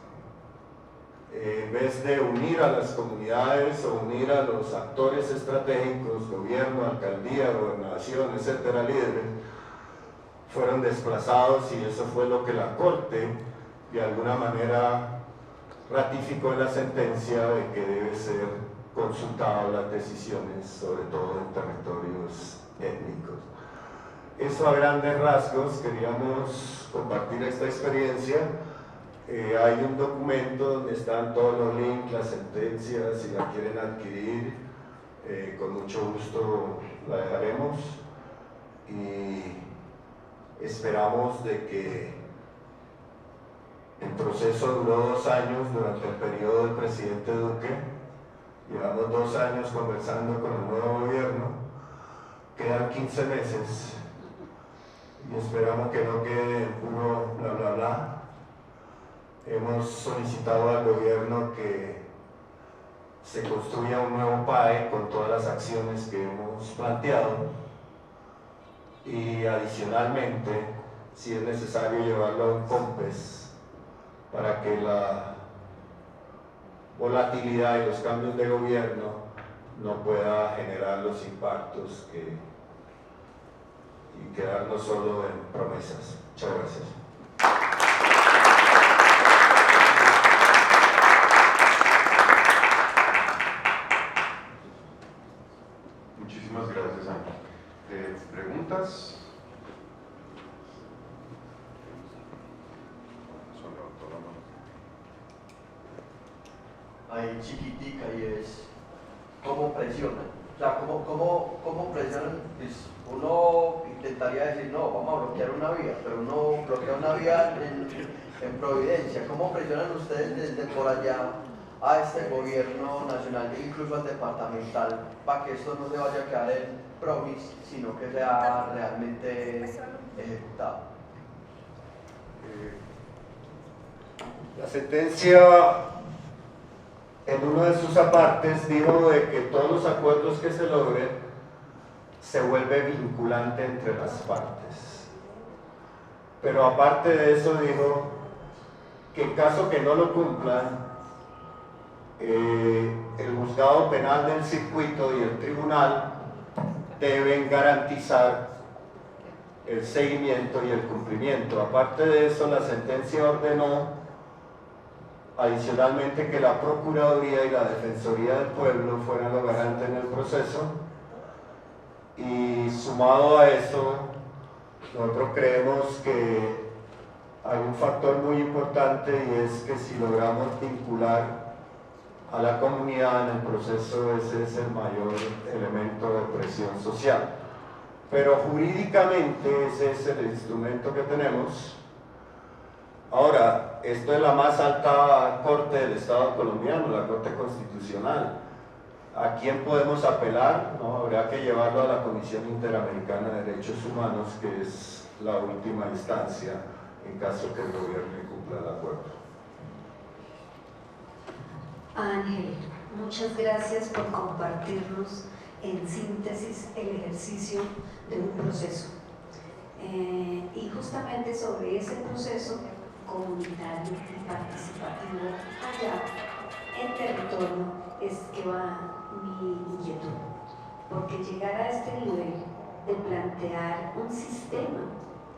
En vez de unir a las comunidades o unir a los actores estratégicos, gobierno, alcaldía, gobernación, etcétera, líderes, fueron desplazados, y eso fue lo que la Corte de alguna manera ratificó en la sentencia de que debe ser consultado las decisiones, sobre todo en territorios étnicos. Eso a grandes rasgos, queríamos compartir esta experiencia. Hay un documento donde están todos los links, las sentencias, si la quieren adquirir, con mucho gusto la dejaremos, y esperamos de que el proceso duró 2 años durante el periodo del presidente Duque. Llevamos 2 años conversando con el nuevo gobierno, quedan 15 meses y esperamos que no quede puro bla bla bla. Hemos solicitado al gobierno que se construya un nuevo PAE con todas las acciones que hemos planteado, y adicionalmente, si es necesario, llevarlo a un COMPES para que la volatilidad y los cambios de gobierno no pueda generar los impactos y quedarnos solo en promesas. Muchas gracias. Muchísimas gracias, Ángel. ¿Preguntas? Hay chiquitica y es ¿cómo presionan? O sea, ¿cómo presionan? Pues uno intentaría decir, no, vamos a bloquear una vía, pero uno bloquea una vía en Providencia. ¿Cómo presionan ustedes desde por allá a este gobierno nacional e incluso al departamental para que esto no se vaya a quedar en promis, sino que sea realmente ejecutado? La sentencia, en uno de sus apartes, dijo de que todos los acuerdos que se logren se vuelve vinculante entre las partes. Pero aparte de eso dijo que en caso que no lo cumplan, el juzgado penal del circuito y el tribunal deben garantizar el seguimiento y el cumplimiento. Aparte de eso, la sentencia ordenó adicionalmente que la Procuraduría y la Defensoría del Pueblo fueran los garantes en el proceso, y sumado a eso, nosotros creemos que hay un factor muy importante, y es que si logramos vincular a la comunidad en el proceso, ese es el mayor elemento de presión social. Pero jurídicamente ese es el instrumento que tenemos. Ahora, esto es la más alta corte del Estado colombiano, la Corte Constitucional. ¿A quién podemos apelar? No, habrá que llevarlo a la Comisión Interamericana de Derechos Humanos, que es la última instancia en caso que el gobierno incumpla el acuerdo. Ángel, muchas gracias por compartirnos en síntesis el ejercicio de un proceso. Y justamente sobre ese proceso comunitario y participativo allá en territorio es que va mi inquietud, porque llegar a este nivel de plantear un sistema,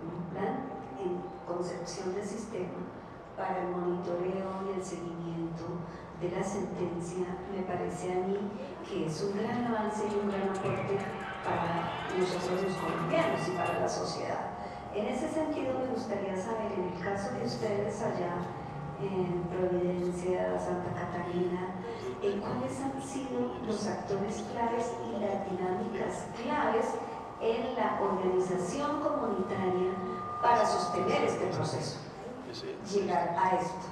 un plan en concepción de sistema para el monitoreo y el seguimiento de la sentencia, me parece a mí que es un gran avance y un gran aporte para nosotros los colombianos y para la sociedad. En ese sentido me gustaría saber, en el caso de ustedes allá en Providencia, Santa Catarina, ¿cuáles han sido los actores claves y las dinámicas claves en la organización comunitaria para sostener este proceso? Llegar a esto.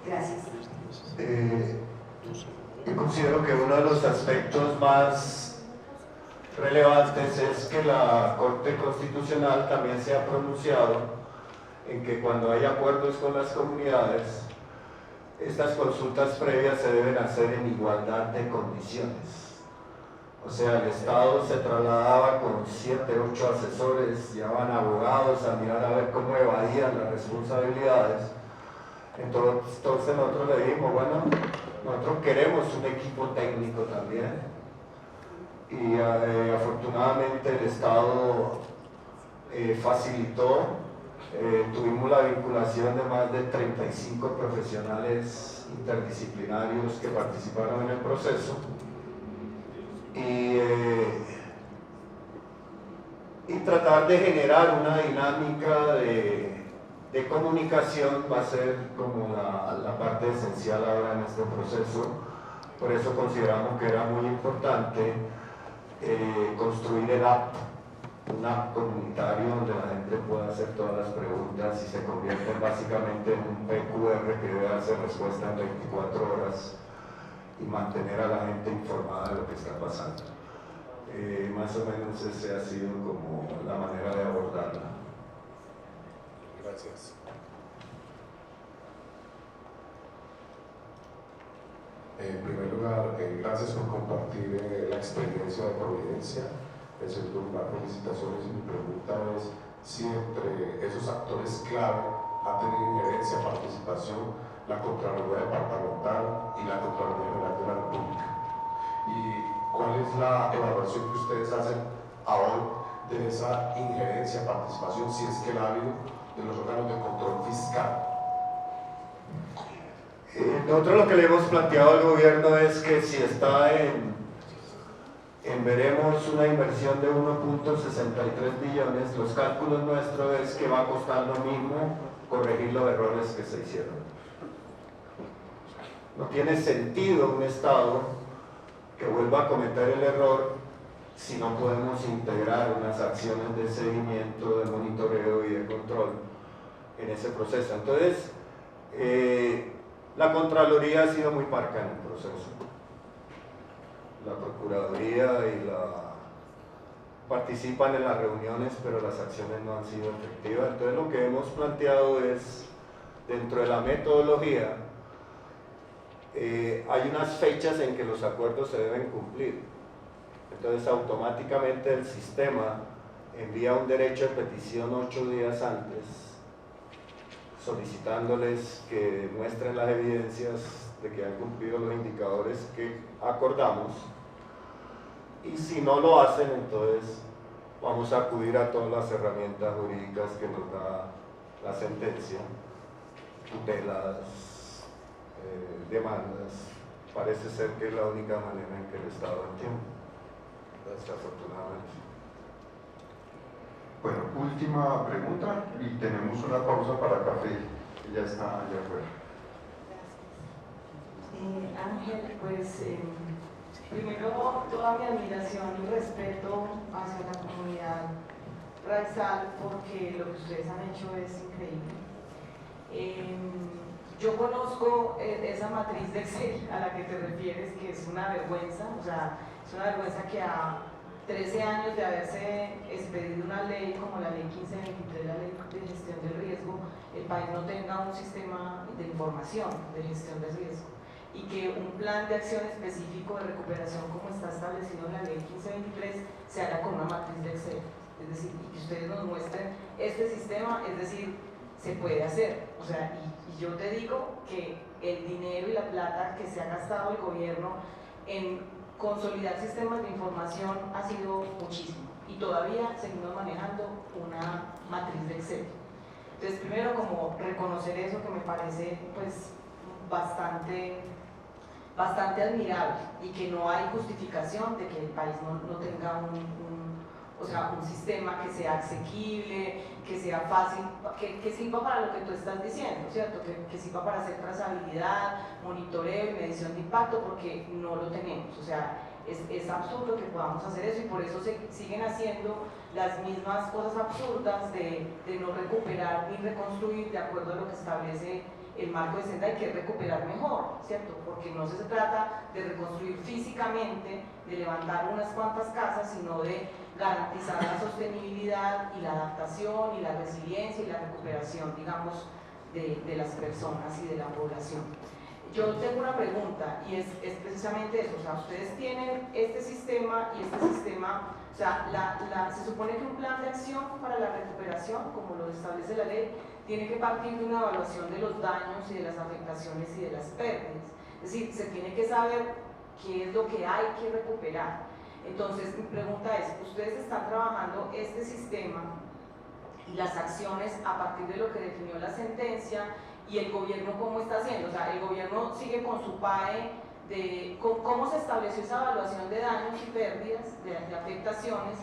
Gracias. Yo considero que uno de los aspectos más relevantes es que la Corte Constitucional también se ha pronunciado en que cuando hay acuerdos con las comunidades, estas consultas previas se deben hacer en igualdad de condiciones. O sea, el Estado se trasladaba con 7, 8 asesores, llevaban abogados a mirar a ver cómo evadían las responsabilidades. Entonces nosotros le dijimos, bueno, nosotros queremos un equipo técnico también, y afortunadamente el Estado facilitó, tuvimos la vinculación de más de 35 profesionales interdisciplinarios que participaron en el proceso, y tratar de generar una dinámica de comunicación va a ser como la parte esencial ahora en este proceso. Por eso consideramos que era muy importante construir el app, un app comunitario donde la gente pueda hacer todas las preguntas y se convierte básicamente en un PQR que debe darse respuesta en 24 horas y mantener a la gente informada de lo que está pasando. Más o menos ese ha sido como la manera de abordarla. Gracias. En primer lugar, gracias por compartir la experiencia de Providencia. En segundo lugar, felicitaciones, y mi pregunta es si entre esos actores clave ha tenido injerencia, participación, la Contraloría Departamental y la Contraloría General de la República. ¿Y cuál es la evaluación que ustedes hacen ahora de esa injerencia, participación, si es que la ha habido, de los órganos de control fiscal? Nosotros lo que le hemos planteado al gobierno es que si está veremos una inversión de 1.63 billones, los cálculos nuestros es que va a costar lo mismo corregir los errores que se hicieron. No tiene sentido un Estado que vuelva a cometer el error si no podemos integrar unas acciones de seguimiento, de monitoreo y de control en ese proceso. Entonces, la Contraloría ha sido muy parca en el proceso. La Procuraduría y participan en las reuniones, pero las acciones no han sido efectivas. Entonces lo que hemos planteado es, dentro de la metodología, hay unas fechas en que los acuerdos se deben cumplir. Entonces automáticamente el sistema envía un derecho de petición 8 días antes, solicitándoles que muestren las evidencias de que han cumplido los indicadores que acordamos, y si no lo hacen, entonces vamos a acudir a todas las herramientas jurídicas que nos da la sentencia, tutelas, demandas. Parece ser que es la única manera en que el Estado entiende, desafortunadamente. Bueno, última pregunta y tenemos una pausa para café, que ya está allá afuera. Ángel, pues primero toda mi admiración y respeto hacia la comunidad raizal, porque lo que ustedes han hecho es increíble. Yo conozco esa matriz de Excel a la que te refieres, que es una vergüenza, o sea, es una vergüenza que a 13 años de haberse expedido una ley como la ley 1523, la ley de gestión del riesgo, el país no tenga un sistema de información de gestión del riesgo, y que un plan de acción específico de recuperación como está establecido en la ley 1523 se haga con una matriz de Excel. Es decir, y que ustedes nos muestren este sistema, es decir, se puede hacer. O sea, y yo te digo que el dinero y la plata que se ha gastado el gobierno en consolidar sistemas de información ha sido muchísimo, y todavía seguimos manejando una matriz de Excel. Entonces, primero, como reconocer eso, que me parece pues bastante admirable, y que no hay justificación de que el país no tenga un sistema que sea asequible, que sea fácil, que sirva para lo que tú estás diciendo, ¿cierto? Que sirva para hacer trazabilidad, monitoreo y medición de impacto, porque no lo tenemos. O sea, es absurdo que podamos hacer eso, y por eso se siguen haciendo las mismas cosas absurdas de no recuperar ni reconstruir de acuerdo a lo que establece el marco de senda. Hay que recuperar mejor, ¿cierto? Porque no se trata de reconstruir físicamente, de levantar unas cuantas casas, sino de garantizar la sostenibilidad y la adaptación y la resiliencia y la recuperación, digamos, de las personas y de la población. Yo tengo una pregunta, y es precisamente eso. O sea, ustedes tienen este sistema, y este sistema, o sea, se supone que un plan de acción para la recuperación, como lo establece la ley, tiene que partir de una evaluación de los daños y de las afectaciones y de las pérdidas. Es decir, se tiene que saber qué es lo que hay que recuperar. Entonces, mi pregunta es, ¿ustedes están trabajando este sistema y las acciones a partir de lo que definió la sentencia? ¿Y el gobierno cómo está haciendo? O sea, el gobierno sigue con su PAE de cómo se estableció esa evaluación de daños y pérdidas, de afectaciones,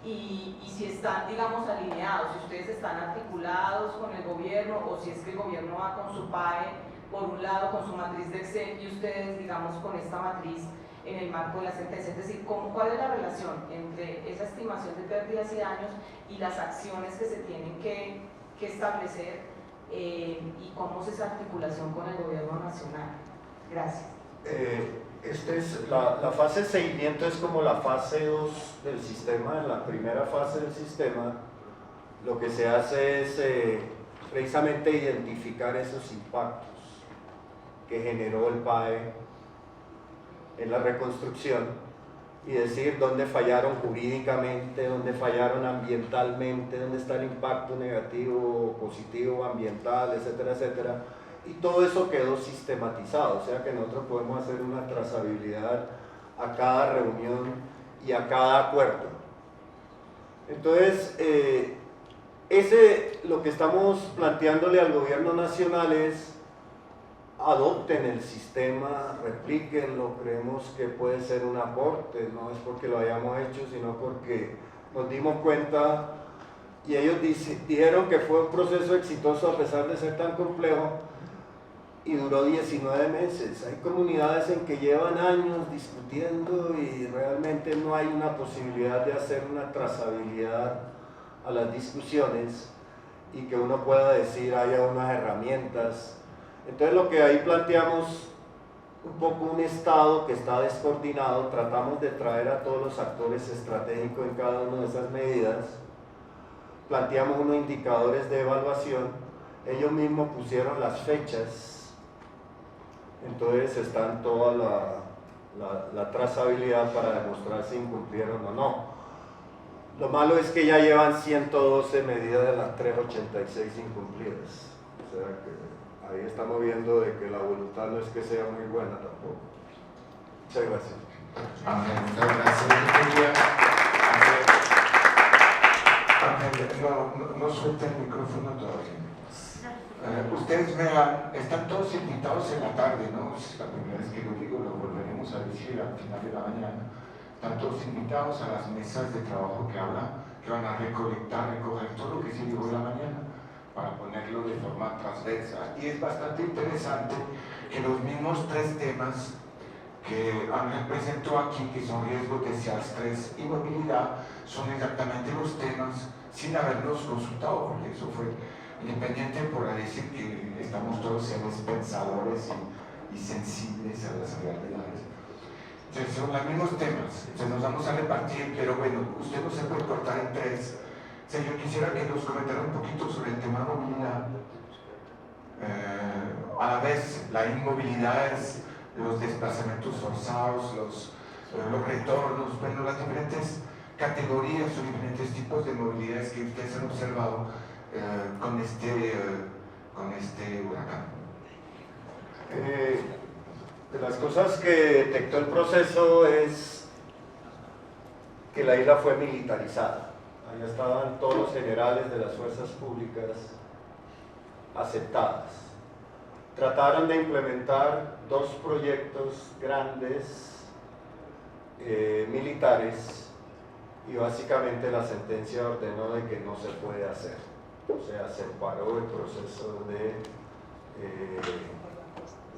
y si están, digamos, alineados, si ustedes están articulados con el gobierno, o si es que el gobierno va con su PAE, por un lado, con su matriz de Excel, y ustedes, digamos, con esta matriz en el marco de la sentencia. Es decir, ¿cuál es la relación entre esa estimación de pérdidas y daños y las acciones que se tienen que establecer, y cómo es esa articulación con el gobierno nacional? Gracias. La fase de seguimiento es como la fase 2 del sistema. En la primera fase del sistema lo que se hace es precisamente identificar esos impactos que generó el PAE en la reconstrucción, y decir dónde fallaron jurídicamente, dónde fallaron ambientalmente, dónde está el impacto negativo, positivo, ambiental, etcétera, etcétera. Y todo eso quedó sistematizado, o sea que nosotros podemos hacer una trazabilidad a cada reunión y a cada acuerdo. Entonces, lo que estamos planteándole al gobierno nacional es: adopten el sistema, replíquenlo. Creemos que puede ser un aporte, no es porque lo hayamos hecho, sino porque nos dimos cuenta, y ellos dijeron que fue un proceso exitoso a pesar de ser tan complejo, y duró 19 meses. Hay comunidades en que llevan años discutiendo y realmente no hay una posibilidad de hacer una trazabilidad a las discusiones y que uno pueda decir haya unas herramientas. Entonces lo que ahí planteamos un poco un estado que está descoordinado, tratamos de traer a todos los actores estratégicos en cada una de esas medidas, planteamos unos indicadores de evaluación, ellos mismos pusieron las fechas, entonces están toda la trazabilidad para demostrar si incumplieron o no. Lo malo es que ya llevan 112 medidas de las 386 incumplidas, o sea que ahí estamos viendo de que la voluntad no es que sea muy buena tampoco. Muchas gracias. Muchas gracias. No suelta el micrófono todavía. Ustedes vean, están todos invitados en la tarde, ¿no? Es la primera vez que lo digo, lo volveremos a decir al final de la mañana. Están todos invitados a las mesas de trabajo que van a recoger todo lo que se dijo en la mañana para ponerlo de forma transversa. Y es bastante interesante que los mismos tres temas que Ángel presentó aquí, que son riesgos, desastres y movilidad, son exactamente los temas sin habernos consultado, porque eso fue independiente por decir que estamos todos seres pensadores y sensibles a las realidades. Entonces son los mismos temas, entonces nos vamos a repartir, pero bueno, usted no se puede cortar en tres. O sea, yo quisiera que nos comentara un poquito sobre el tema movilidad. A la vez, la inmovilidad es los desplazamientos forzados, los retornos, bueno, las diferentes categorías o diferentes tipos de movilidades que ustedes han observado con este huracán. De las cosas que detectó el proceso es que la isla fue militarizada. Allá estaban todos los generales de las fuerzas públicas aceptadas. Trataron de implementar dos proyectos grandes militares y básicamente la sentencia ordenó de que no se puede hacer. O sea, se paró el proceso de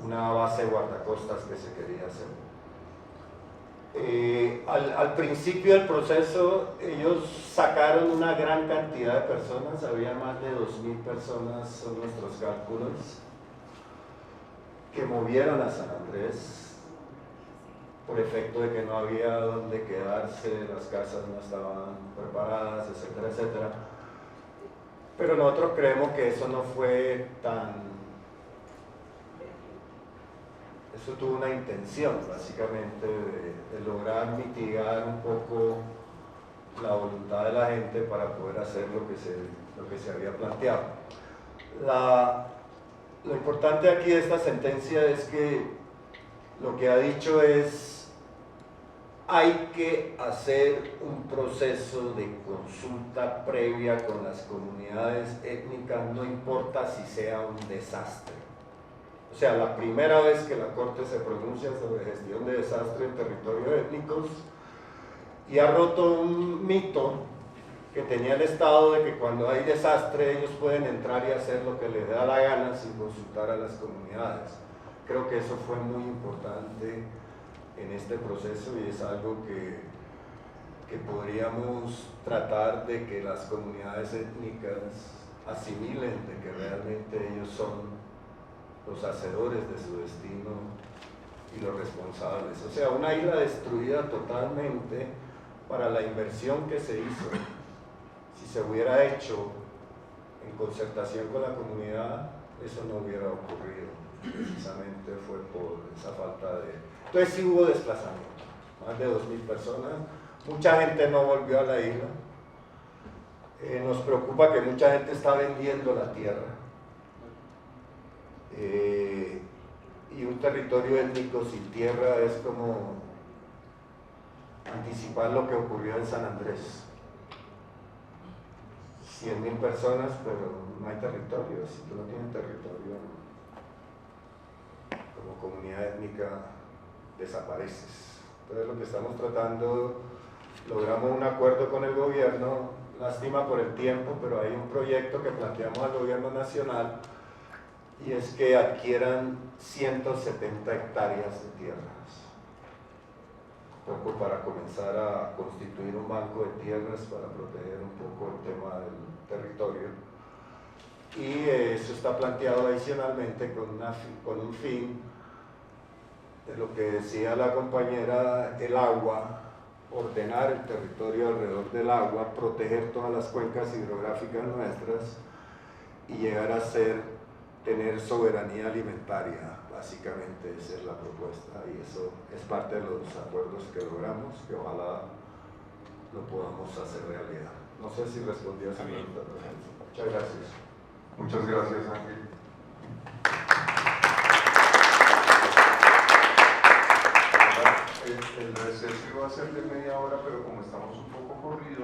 una base de guardacostas que se quería hacer. Al principio del proceso ellos sacaron una gran cantidad de personas, había más de 2.000 personas, son nuestros cálculos, que movieron a San Andrés por efecto de que no había donde quedarse, las casas no estaban preparadas, etcétera, etcétera. Pero nosotros creemos que eso no fue tan... Eso tuvo una intención, básicamente, de lograr mitigar un poco la voluntad de la gente para poder hacer lo que se había planteado. Lo importante aquí de esta sentencia es que lo que ha dicho es hay que hacer un proceso de consulta previa con las comunidades étnicas, no importa si sea un desastre. O sea, la primera vez que la Corte se pronuncia sobre gestión de desastre en territorios étnicos y ha roto un mito que tenía el Estado de que cuando hay desastre ellos pueden entrar y hacer lo que les da la gana sin consultar a las comunidades. Creo que eso fue muy importante en este proceso y es algo que podríamos tratar de que las comunidades étnicas asimilen de que realmente ellos son los hacedores de su destino y los responsables. O sea, una isla destruida totalmente para la inversión que se hizo. Si se hubiera hecho en concertación con la comunidad, eso no hubiera ocurrido. Precisamente fue por esa falta de... Entonces sí hubo desplazamiento, más de 2.000 personas. Mucha gente no volvió a la isla. Nos preocupa que mucha gente está vendiendo la tierra. Y un territorio étnico sin tierra es como anticipar lo que ocurrió en San Andrés. 100.000 personas, pero no hay territorio. Si tú no tienes territorio, como comunidad étnica, desapareces. Entonces lo que estamos tratando, logramos un acuerdo con el gobierno, lástima por el tiempo, pero hay un proyecto que planteamos al gobierno nacional y es que adquieran 170 hectáreas de tierras, un poco para comenzar a constituir un banco de tierras para proteger un poco el tema del territorio. Y eso está planteado adicionalmente con un fin de lo que decía la compañera, el agua, ordenar el territorio alrededor del agua, proteger todas las cuencas hidrográficas nuestras y llegar a tener soberanía alimentaria. Básicamente esa es la propuesta y eso es parte de los acuerdos que logramos, que ojalá lo podamos hacer realidad. No sé si respondí a esa pregunta. Muchas gracias. Muchas gracias, Ángel. El receso iba a ser de media hora, pero como estamos un poco corridos,